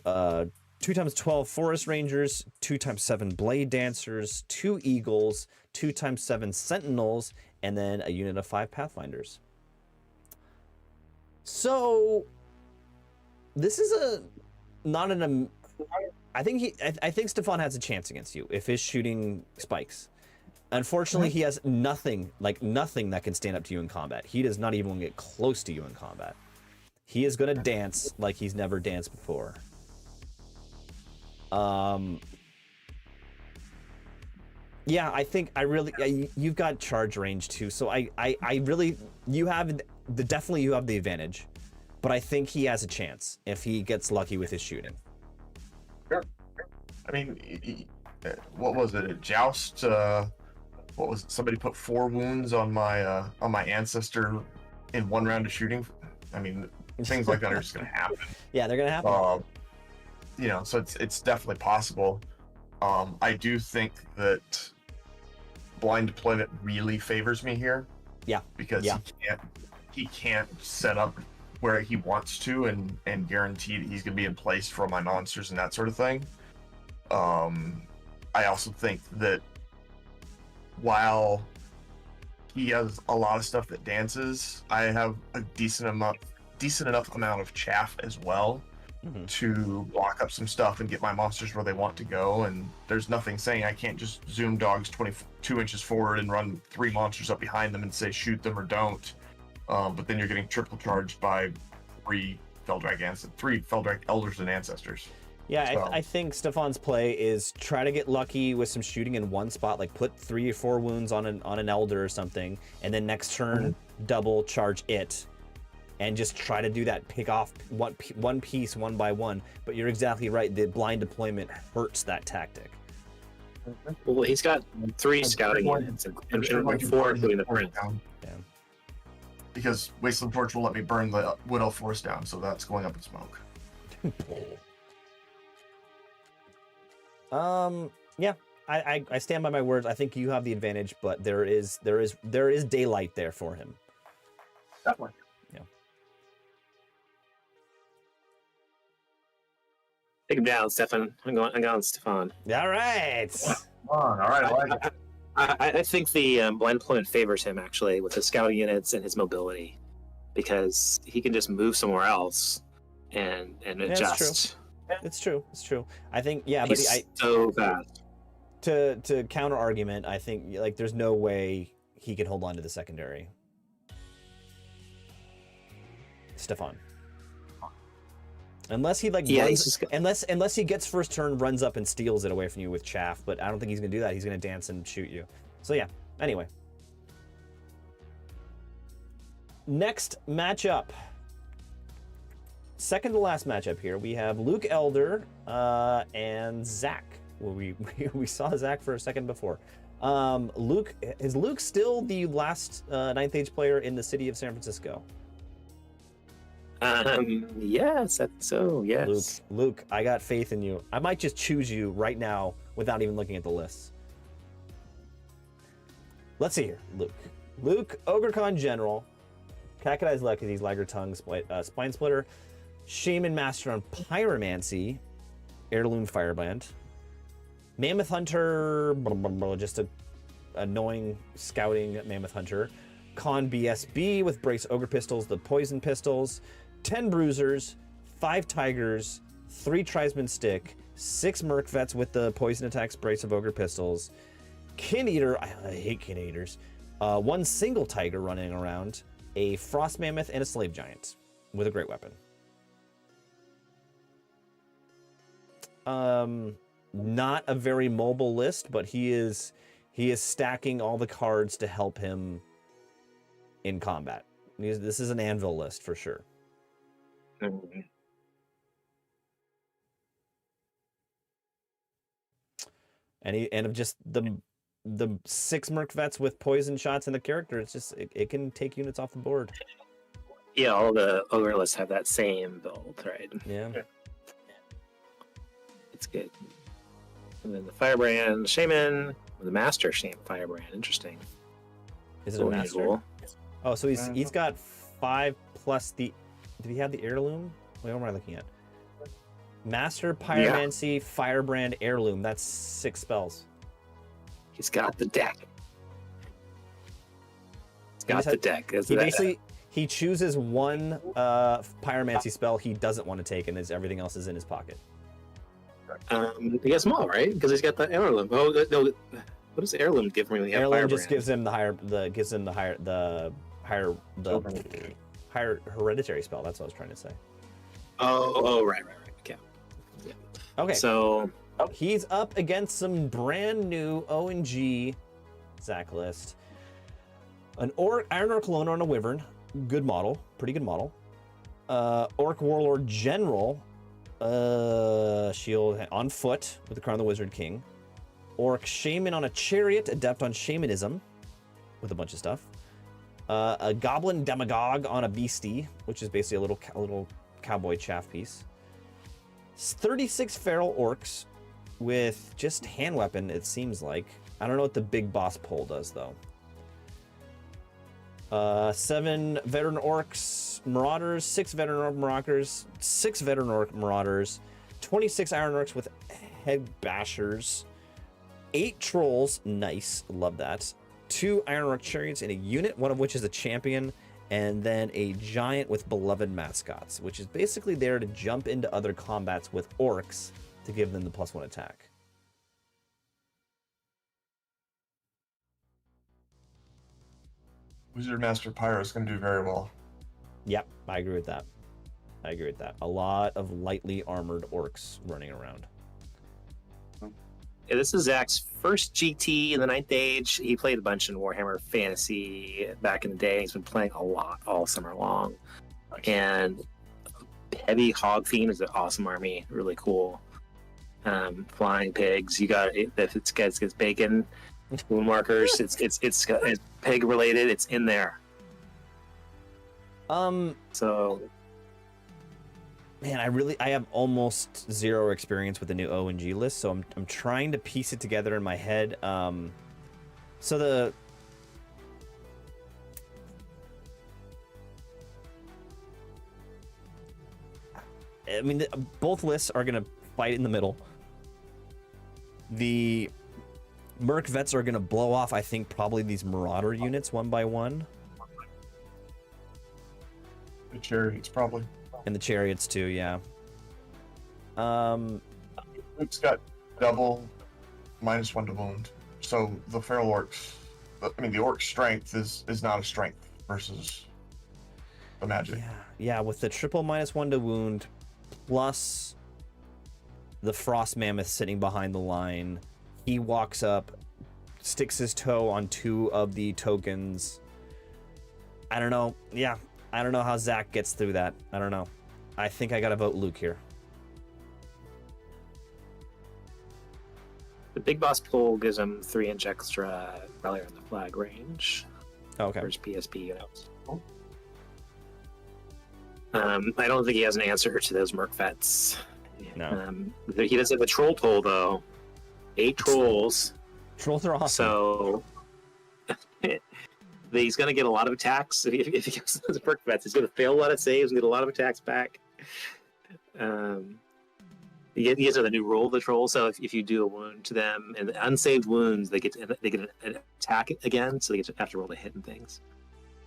2x12 forest rangers, 2x7 blade dancers, 2 eagles, 2x7 sentinels, and then a unit of 5 pathfinders. So this is I think Stepfan has a chance against you if his shooting spikes. Unfortunately, he has nothing that can stand up to you in combat. He does not even get close to you in combat. He is going to dance like he's never danced before. Yeah, I think you've got charge range too. So definitely you have the advantage, but I think he has a chance if he gets lucky with his shooting. Sure. I mean, what was it? A joust? What was it? Somebody put 4 wounds on my ancestor in 1 round of shooting. I mean, things like that are just gonna happen. Yeah, they're gonna happen. So it's definitely possible. I do think that blind deployment really favors me here. Yeah. Because he can't set up where he wants to and guarantee that he's going to be in place for my monsters and that sort of thing. I also think that while he has a lot of stuff that dances, I have a decent enough amount of chaff as well to block up some stuff and get my monsters where they want to go. And there's nothing saying I can't just zoom dogs 22 inches forward and run 3 monsters up behind them and say shoot them or don't. But then you're getting triple charged by 3 Feldrag Elders and Ancestors. Yeah, So. I think Stepfan's play is try to get lucky with some shooting in one spot, like put 3 or 4 wounds on an Elder or something, and then next turn double charge it, and just try to do that, pick off one piece one by one. But you're exactly right, the blind deployment hurts that tactic. Well, he's got 3 scouting units and 4 including the Prince. Yeah. Because Wasteland Torch will let me burn the Wood Elf Forest down, so that's going up in smoke. Yeah, I stand by my words. I think you have the advantage, but there is daylight there for him. Definitely. Yeah. Take him down, Stefan. I'm going Stefan. All right. Come on, all right, I like it. I think the blind deployment favors him actually with his scouting units and his mobility, because he can just move somewhere else and adjust. It's true. I think but He's so fast. To counter argument, I think like there's no way he can hold on to the secondary. Stefan. Unless he unless he gets first turn, runs up and steals it away from you with chaff, but I don't think he's gonna do that. He's gonna dance and shoot you. So yeah. Anyway. Next matchup. Second to last matchup here, we have Luke Elder and Zach. Well, we saw Zach for a second before. Luke, is Luke still the last 9th Age player in the city of San Francisco? Yes, I think so. Yes. Luke, I got faith in you. I might just choose you right now without even looking at the lists. Let's see here, Luke, OgreCon General, Kakadai's Lekkazy's Liger Tongue, Spine Splitter, Shaman Master on Pyromancy, Heirloom Firebrand, Mammoth Hunter, just a annoying scouting Mammoth Hunter, Con BSB with Brace Ogre Pistols, the Poison Pistols, 10 Bruisers, 5 Tigers, 3 Tribesman Stick, 6 Merc Vets with the Poison Attacks, Brace of Ogre Pistols, Kin Eater, I hate Kin Eaters, 1 single Tiger running around, a Frost Mammoth, and a Slave Giant with a great weapon. Not a very mobile list, but he is stacking all the cards to help him in combat. This is an anvil list for sure. Mm-hmm. And of just the 6 Merc Vets with poison shots in the character, it's just it can take units off the board. Yeah, all the ogre lists have that same build, right? Yeah. It's good. And then the Firebrand Shaman, the Master Shaman Firebrand. Interesting. Is it a master? Oh, so he's got 5 plus the. Did he have the heirloom? Wait, what am I looking at? Master, Pyromancy, Firebrand, Heirloom. That's 6 spells. He's got the deck. He chooses one Pyromancy spell he doesn't want to take, and everything else is in his pocket. He gets them all, right? Because he's got the heirloom. Oh no! What does the heirloom give him when he has Heirloom Firebrand? just gives him the higher hereditary spell. That's what I was trying to say. Oh, right. Okay. Yeah. Okay. So he's up against some brand new ONG Zach list. An Iron Orc Loner on a Wyvern, good model, pretty good model. Orc Warlord General, shield on foot with the Crown of the Wizard King. Orc Shaman on a Chariot, adept on Shamanism, with a bunch of stuff. A Goblin Demagogue on a Beastie, which is basically a little cowboy chaff piece. 36 Feral Orcs with just hand weapon, it seems like. I don't know what the big boss pole does, though. 7 veteran orcs marauders, 6 veteran orc marauders, 6 veteran orc marauders, 26 iron orcs with head bashers, 8 trolls, nice, love that, 2 iron orc chariots in a unit, one of which is a champion, and then a giant with beloved mascots, which is basically there to jump into other combats with orcs to give them the +1 attack. Wizard Master Pyro is going to do very well. Yep, I agree with that. I agree with that. A lot of lightly armored orcs running around. Yeah, this is Zach's first GT in the 9th Age. He played a bunch in Warhammer Fantasy back in the day. He's been playing a lot all summer long. And heavy hog fiend is an awesome army, really cool. Flying pigs. You got if it's gets bacon, wound markers. It's pig related. It's in there. So. Man, I have almost 0 experience with the new ONG list, so I'm trying to piece it together in my head. So both lists are gonna fight in the middle. The Merc vets are gonna blow off, I think, probably these Marauder units one by one. The chariots, probably. And the chariots too, yeah. Luke's got double -1 to wound. So the feral orcs, the orc strength is not a strength versus the magic. Yeah, with the triple -1 to wound, plus the frost mammoth sitting behind the line. He walks up, sticks his toe on 2 of the tokens. I don't know. Yeah, I don't know how Zach gets through that. I don't know. I think I gotta vote Luke here. The big boss pull gives him 3-inch extra rally on the flag range. Okay. There's PSP units. I don't think he has an answer to those Merc vets. No. He does have a troll toll though. 8 trolls. Trolls are awesome. So he's going to get a lot of attacks. If he goes those Merc vets, he's going to fail a lot of saves and get a lot of attacks back. He has the new rule of the troll. So if you do a wound to them and unsaved wounds, they get an attack again. So they have to roll to hit and things.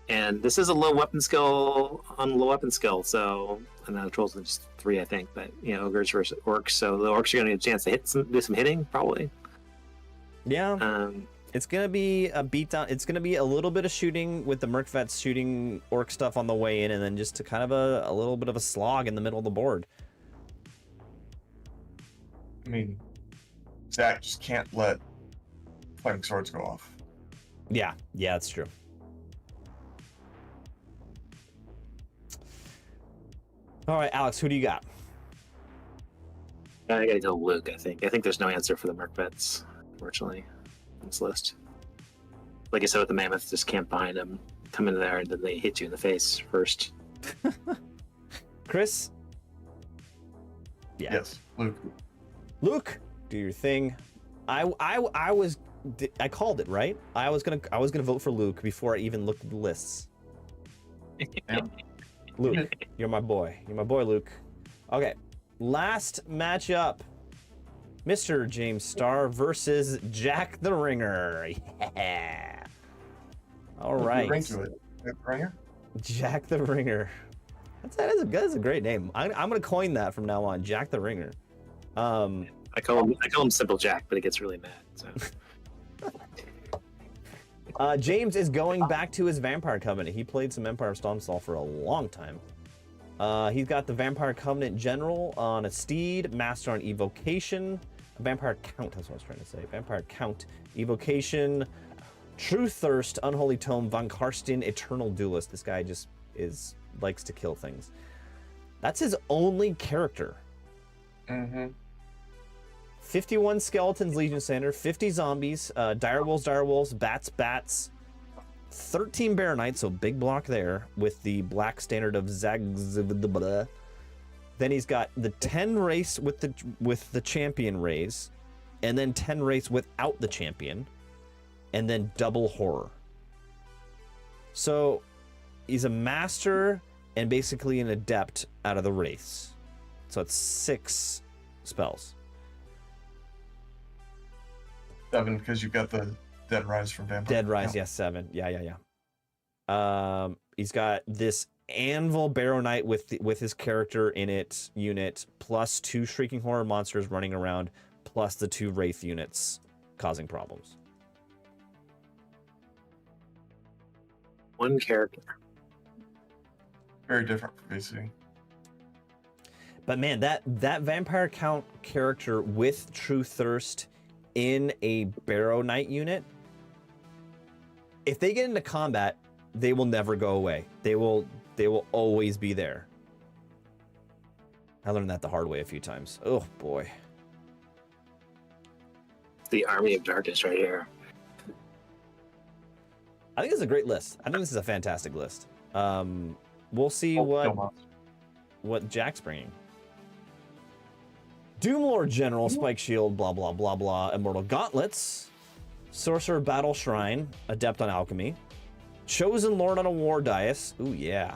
And this is a low weapon skill on low weapon skill. So and the trolls are just 3, I think. But ogres versus orcs. So the orcs are going to get a chance to do some hitting probably. Yeah. It's gonna be a beatdown. It's gonna be a little bit of shooting with the Merc vets shooting orc stuff on the way in, and then just to kind of a little bit of a slog in the middle of the board. I mean, Zach just can't let flaming swords go off. Yeah, that's true. All right, Alex, who do you got? I gotta go Luke. I think there's no answer for the Merc vets, unfortunately. This list. Like I said with the mammoth, just camp behind them, come in there, and then they hit you in the face first. Chris? Yeah. Yes, Luke. Luke, do your thing. I called it, right? I was gonna vote for Luke before I even looked at the lists. Yeah. Luke, you're my boy. You're my boy, Luke. Okay, last matchup. Mr. James Starr versus Jack the Ringer. Yeah. All right. Ring to it. Ringer? Jack the Ringer. That's a great name. I'm gonna coin that from now on. Jack the Ringer. I call him Simple Jack, but he gets really mad. So. James is going back to his Vampire Covenant. He played some Empire Stormstall for a long time. He's got the Vampire Covenant General on a steed, Master on Evocation, Vampire Count, that's what I was trying to say. Vampire Count, Evocation, True Thirst, Unholy Tome, Von Karsten, Eternal Duelist. This guy just likes to kill things. That's his only character. Mm-hmm. 51 Skeletons, Legion Standard, 50 Zombies, Dire Wolves, Bats, 13 Bear Knights, so big block there, with the Black Standard of Zag. Then he's got the 10 race with the champion raise, and then 10 race without the champion, and then double horror. So he's a master and basically an adept out of the wraiths. So it's 6 spells. 7 because you got the Dead Rise from Vampire. Dead Rise, yes, 7. Yeah. He's got this Anvil Barrow Knight with his character in it unit, plus 2 Shrieking Horror monsters running around, plus the 2 Wraith units causing problems. 1 character. Very different from VC. But man, that Vampire Count character with True Thirst in a Barrow Knight unit, if they get into combat, they will never go away. They will always be there. I learned that the hard way a few times. Oh boy. The Army of Darkness right here. I think it's a great list. I think this is a fantastic list. We'll see what Jack's bringing. Doomlord General, Spike Shield, blah, blah, blah, blah. Immortal Gauntlets. Sorcerer Battle Shrine, Adept on Alchemy. Chosen Lord on a War Dice. Ooh, yeah.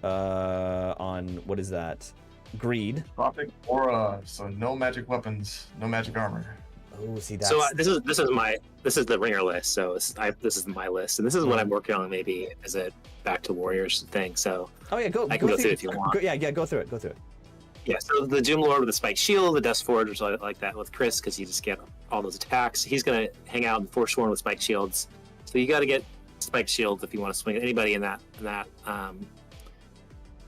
On, what is that? Greed. Tropic Aura, so no magic weapons, no magic armor. Oh, see that. So this is the ringer list. So this is my list, and this is what I'm working on maybe as a Back to Warriors thing. So I can go through it if you want. Go through it. Yeah, so the Doom Lord with the Spike Shield, the Dust Forge, which I like that with Chris because you just get all those attacks. He's gonna hang out in Forsworn with Spike Shields. So you got to get Spike Shields if you want to swing at anybody in that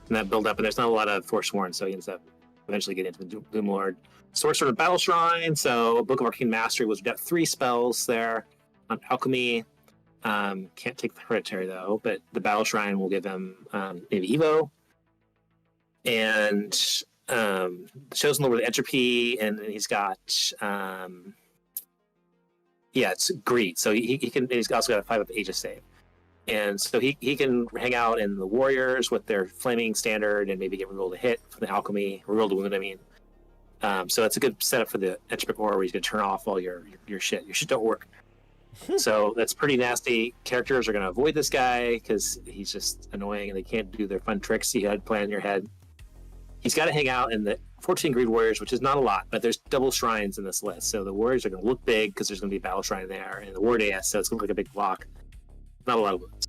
build up. And there's not a lot of Forsworn, so he ends up eventually getting into the Doom Lord. Sorcerer of Battle Shrine, so Book of Arcane Mastery was got 3 spells there on Alchemy. Can't take the Hereditary though, but the Battle Shrine will give him maybe Evo. And Chosen Lord with Entropy, and he's got it's Greed. So he's also got a 5 up Aegis save. And so he can hang out in the Warriors with their Flaming Standard and maybe get rerolled a hit from the Alchemy, rerolled a wound, I mean. So it's a good setup for the Entropy Aura where he's going to turn off all your shit. Your shit don't work. So that's pretty nasty. Characters are going to avoid this guy because he's just annoying and they can't do their fun tricks you had planned in your head. He's got to hang out in the 14 Greed Warriors, which is not a lot, but there's double shrines in this list. So the Warriors are going to look big because there's going to be a Battle Shrine there and the War Dais, so it's going to look like a big block. Not a lot of wounds.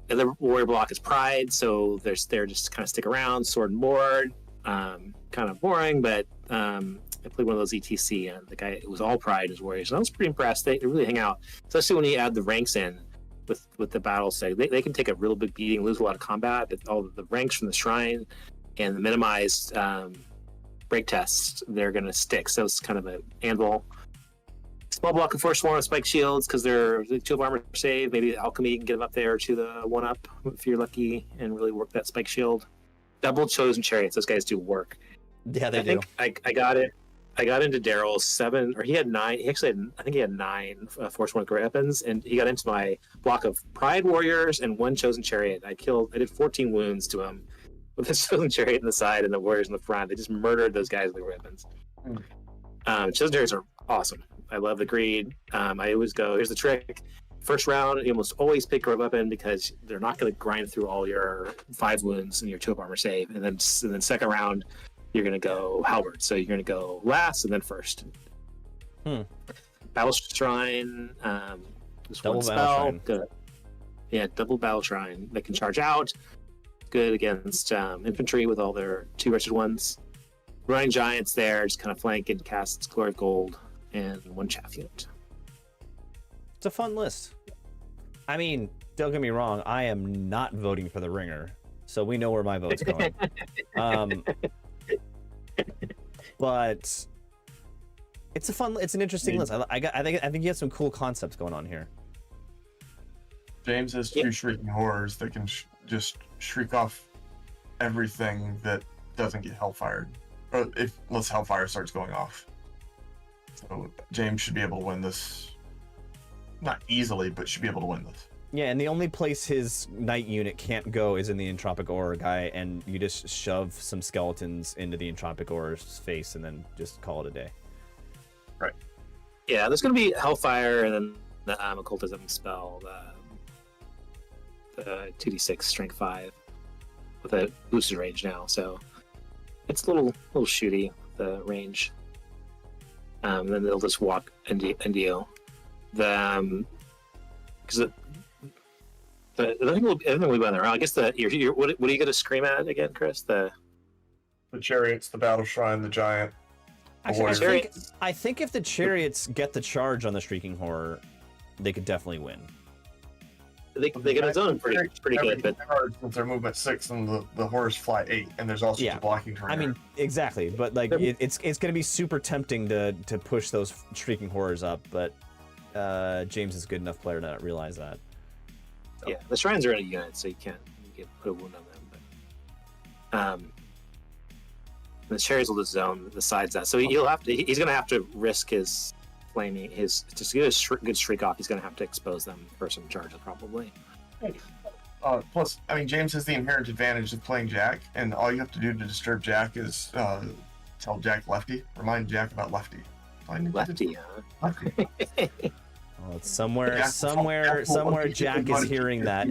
The other Warrior block is Pride, so they're just kind of stick around. Sword and Board, kind of boring, but I played one of those ETC and the guy, it was all Pride as Warriors. And I was pretty impressed. They really hang out, especially when you add the ranks in with the battle seg. They can take a real big beating, lose a lot of combat, but all the ranks from the Shrine and the minimized break tests, they're going to stick. So it's kind of an anvil. Small block of Forsworn with Spike Shields because they're the 2 of armor save. Maybe Alchemy can get them up there to the 1 up if you're lucky and really work that Spike Shield. Double Chosen Chariots. Those guys do work. Yeah, they do. I got it. I got into Darrell's 7, or he had 9. He actually had, I think he had 9 Forsworn great weapons, and he got into my block of Pride Warriors and 1 Chosen Chariot. I did 14 wounds to him with the Chosen Chariot in the side and the Warriors in the front. They just murdered those guys with their weapons. Chosen Chariots are awesome. I love the Greed. I always go, here's the trick. First round, you almost always pick a weapon because they're not going to grind through all your 5 wounds and your 2 of armor save. And then second round, you're going to go Halberd. So you're going to go last and then first. Battle Shrine. Just Double one Battle spell. Shrine. Good. Yeah, double Battle Shrine. They can charge out. Good against infantry with all their 2 wretched ones. Running Giants there, just kind of flank and cast Glory of Gold and 1 chaff unit. It's a fun list. I mean, don't get me wrong, I am not voting for the ringer, so we know where my vote's going. But it's an interesting list. I think he has some cool concepts going on here. James has 2 Shrieking Horrors that can just shriek off everything that doesn't get Hellfired. Or unless Hellfire starts going off. So James should be able to win this. Not easily, but should be able to win this. Yeah, and the only place his Knight unit can't go is in the Entropic Aura guy, and you just shove some skeletons into the Entropic Aura's face and then just call it a day. Right. Yeah, there's going to be Hellfire and then the occultism spell. 2d6 strength 5 with a boosted range now, so it's a little shooty, the range. Then they'll just walk into you. Because I think we'll be on there. I guess what are you going to scream at again, Chris? The chariots, the battle shrine, the giant. Actually, I think if the chariots get the charge on the shrieking horror, they could definitely win. They get a zone pretty good, but since they're movement 6 and the horrors fly 8, and there's also the blocking terrain. I mean, exactly, but like it's going to be super tempting to push those shrieking horrors up, but James is a good enough player to not realize that. So. Yeah, the shrines are in a unit, so you can put a wound on them. But the chariots will just zone the sides that, so he's going to have to risk his flaming to get a good streak off. He's going to have to expose them for some charges probably. Plus, I mean, James has the inherent advantage of playing Jack, and all you have to do to disturb Jack is tell Jack Lefty. Remind Jack about Lefty. Lefty, Lefty. Well, it's somewhere Jack is hearing that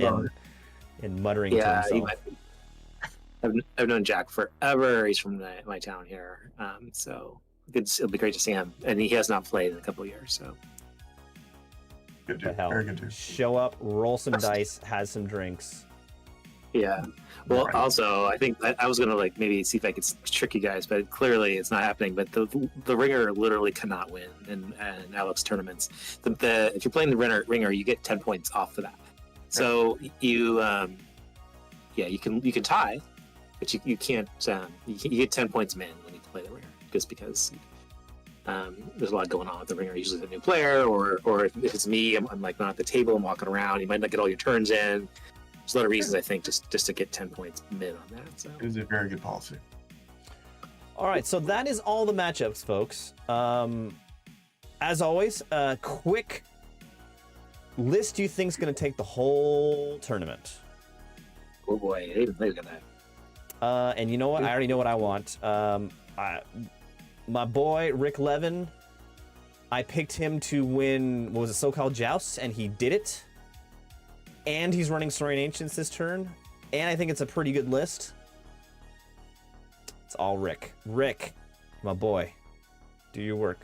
and muttering to himself. I've known Jack forever. He's from my town here, so it'll be great to see him. And he has not played in a couple of years, so. Good dude. Very good dude. Show up, roll some dice, has some drinks. Yeah. Well, also, I think I was gonna maybe see if I could trick you guys, but clearly it's not happening. But the ringer literally cannot win in Alex tournaments. If you're playing the ringer, you get 10 points off of that. So you can tie, but you can't. You get 10 points min when you play the ringer, just because there's a lot going on with the ringer. Usually, it's a new player, or if it's me, I'm like not at the table. I'm walking around. You might not get all your turns in. There's a lot of reasons, I think, just to get 10 points mid on that. So. It is a very good policy. All right, so that is all the matchups, folks. As always, a quick list you think is going to take the whole tournament. Oh boy, I didn't think of that. And you know what? I already know what I want. My boy, Rick Levin, I picked him to win, what was it, so-called jousts, and he did it. And he's running Saurian Ancients this turn. And I think it's a pretty good list. It's all Rick. Rick, my boy, do your work.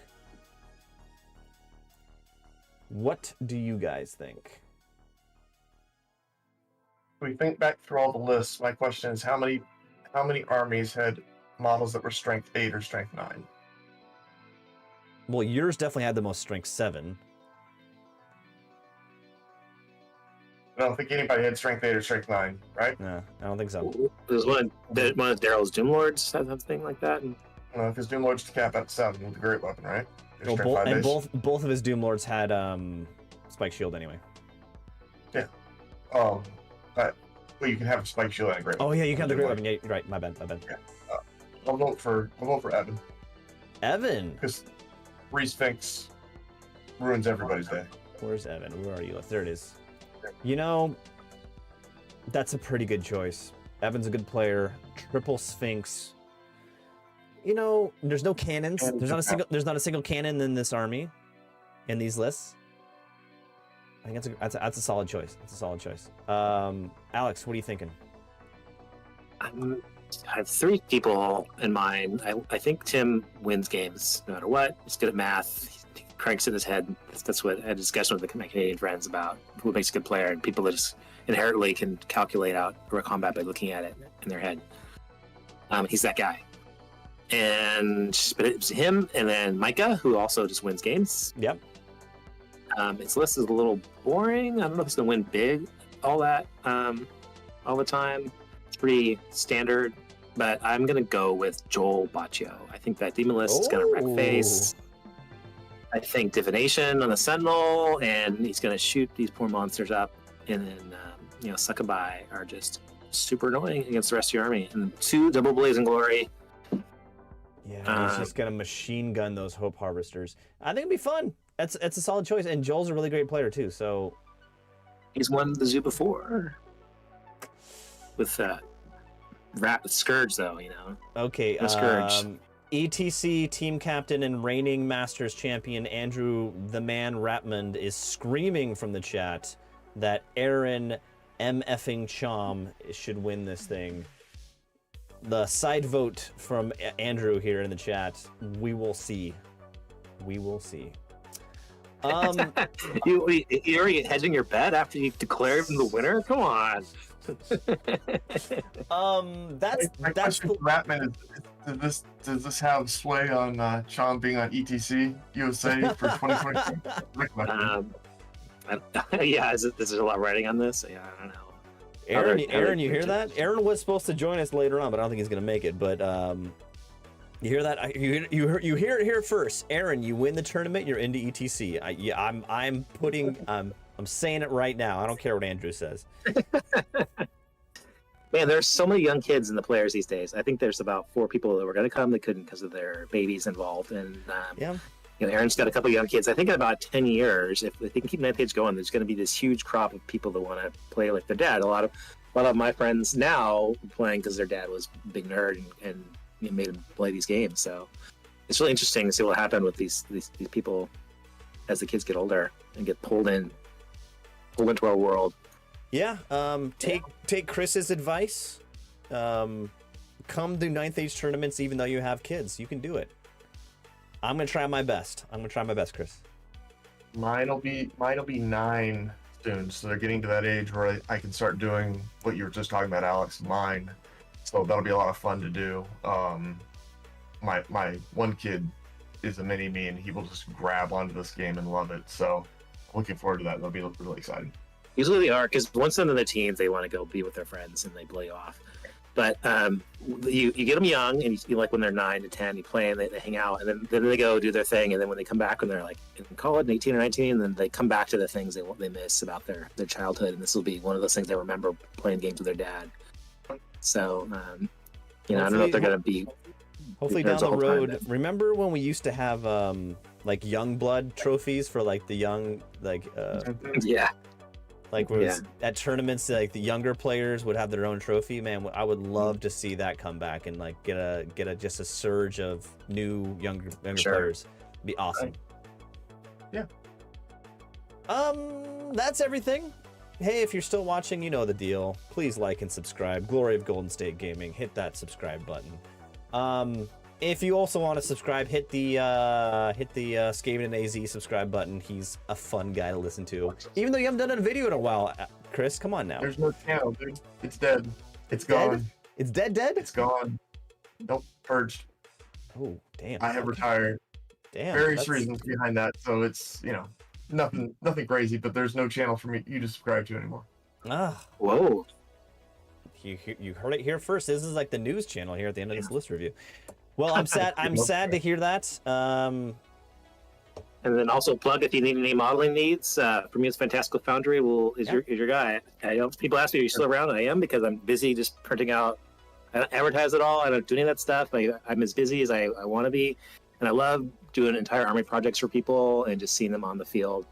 What do you guys think? We think back through all the lists. My question is, how many armies had models that were strength 8 or strength 9? Well, yours definitely had the most strength 7. I don't think anybody had strength 8 or strength 9, right? No, I don't think so. There's one of Darrell's Doomlords had something like that. No, because Doomlord's to cap at 7 with a great weapon, right? Well, both of his Doomlords had Spike Shield anyway. Yeah. But you can have a Spike Shield and a great weapon. Oh yeah, you can have the great weapon. Yeah, right. My bad. Yeah. I'll vote for Evan. Evan. Because Sphinx ruins everybody's day. Where's Evan? Where are you? There it is. You know, that's a pretty good choice. Evan's a good player. Triple Sphinx. You know, there's no cannons. There's not a single cannon in this army, in these lists. I think that's a solid choice. That's a solid choice. Alex, what are you thinking? I have 3 people in mind. I think Tim wins games no matter what. He's good at math. He cranks in his head. That's what I had a discussion with my Canadian friends about who makes a good player, and people that just inherently can calculate out a combat by looking at it in their head. He's that guy. But it was him, and then Micah, who also just wins games. Yep. His list is a little boring. I don't know if he's gonna win big, all the time. It's pretty standard, but I'm gonna go with Joel Baccio. I think that demon list is gonna wreck face. I think divination on the Sentinel, and he's gonna shoot these poor monsters up, and then Succubi are just super annoying against the rest of your army. And 2 double blazing glory. Yeah, he's just gonna machine gun those Hope Harvesters. I think it'd be fun. It's a solid choice, and Joel's a really great player too. So he's won the zoo before with Scourge, though. Okay, Scourge. ETC team captain and reigning Masters champion Andrew the Man Rapmond is screaming from the chat that Aaron MFing Chom should win this thing. The side vote from Andrew here in the chat. We will see. We will see. You already hedging your bet after you declared him the winner? Come on. That's question for Ratman is, does this have sway on Chom being on ETC USA for 2023? Yeah, is there a lot of writing on this? Yeah, I don't know. Aaron, you hear that? Aaron was supposed to join us later on, but I don't think he's gonna make it. But you hear that? You hear it here first. Aaron, you win the tournament, you're into ETC. I'm saying it right now. I don't care what Andrew says. Man, there's so many young kids in the players these days. I think there's about 4 people that were going to come that couldn't because of their babies involved. And yeah, Aaron's got a couple of young kids. I think in about 10 years, if they can keep that page going, there's going to be this huge crop of people that want to play like their dad. A lot of my friends now are playing because their dad was a big nerd and made them play these games. So it's really interesting to see what happens with these people as the kids get older and get pulled into our world. Yeah. Take Chris's advice. Come do 9th Age tournaments even though you have kids. You can do it. I'm gonna try my best. Chris. Mine'll be 9 soon, so they're getting to that age where I can start doing what you were just talking about, Alex. Mine, so that'll be a lot of fun to do. My one kid is a mini me, and he will just grab onto this game and love it. So looking forward to that. That'll be really exciting. Usually they are, because once they're in the teens, they want to go be with their friends and they play off. But you get them young, and you like when they're 9 to 10, you play and they hang out, and then they go do their thing. And then when they come back, when they're like in college, 18 or 19, then they come back to the things they miss about their childhood. And this will be one of those things they remember playing games with their dad. So, I don't know if they're going to be. Hopefully down the road. Remember when we used to have like young blood trophies for like the young yeah. Like at tournaments, like the younger players would have their own trophy. Man, I would love to see that come back and like get a just a surge of new younger players. It'd be awesome. Yeah. That's everything. Hey, if you're still watching, you know the deal. Please like and subscribe. Glory of Golden State Gaming. Hit that subscribe button. If you also want to subscribe, hit the Skaven and AZ subscribe button. He's a fun guy to listen to. Even though you haven't done a video in a while, Chris, come on now. There's no channel, dude. It's dead. It's gone. It's dead? It's gone. Nope, purged. Oh, damn. I have retired. Damn. Various reasons behind that, so it's, nothing crazy, but there's no channel for you to subscribe to anymore. Ah. Whoa. You heard it here first. This is like the news channel here at the end of this list review. Well, I'm sad to hear that. And then also plug if you need any modeling needs. Frumious Fantastical Foundry is your guy. People ask me, are you still around? I am, because I'm busy just printing out. I don't advertise at all. I don't do any of that stuff. I'm as busy as I want to be, and I love doing entire army projects for people and just seeing them on the field.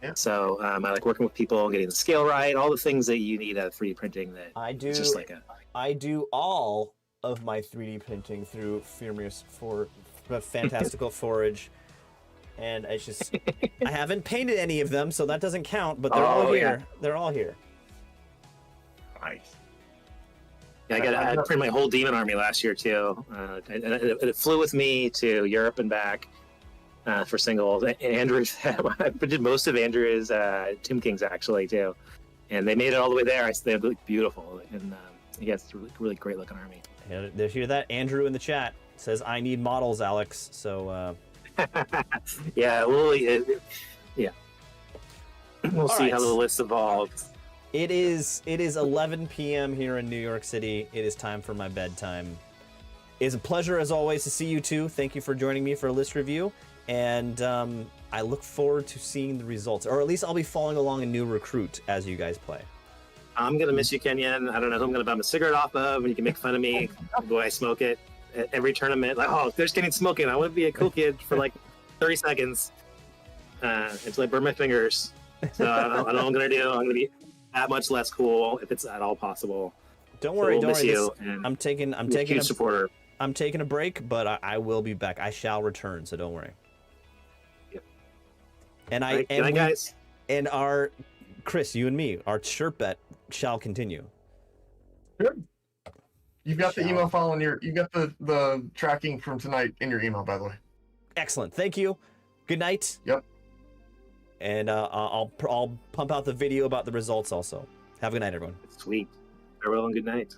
Yeah. So I like working with people, getting the scale right, all the things that you need out of 3D printing. That I do. Just like I do all of my 3D printing through Frumious for Fantastical Forage, and it's just I haven't painted any of them, so that doesn't count. But they're all here. Yeah. They're all here. Nice. Yeah, I printed my whole demon army last year too. It flew with me to Europe and back for singles. Andrew's, I did most of Andrew's Tomb Kings actually too, and they made it all the way there. They look beautiful, and it's a really great looking army. Yeah, hear that? Andrew in the chat says, "I need models, Alex." So, yeah, we'll see how the list evolves. It is 11 p.m. here in New York City. It is time for my bedtime. It's a pleasure as always to see you two. Thank you for joining me for a list review, and I look forward to seeing the results, or at least I'll be following along a new recruit as you guys play. I'm going to miss you, Kenyon. I don't know who I'm going to buy a cigarette off of, and you can make fun of me the way I smoke it at every tournament. Like, oh, there's Kenyon smoking. I want to be a cool kid for like 30 seconds until I burn my fingers. So I don't know what I'm going to do. I'm going to be that much less cool if it's at all possible. Don't worry, don't worry. I'm taking a huge supporter. I'm taking a break, but I will be back. I shall return, so don't worry. Yep. And guys. And our Chris, you and me, our shirt bet shall continue. Good. You've got the Shall. email file in your. You got the tracking from tonight in your email, by the way. Excellent. Thank you. Good night. Yep. And I'll pump out the video about the results also. Have a good night, everyone. Sweet. Farewell and good night.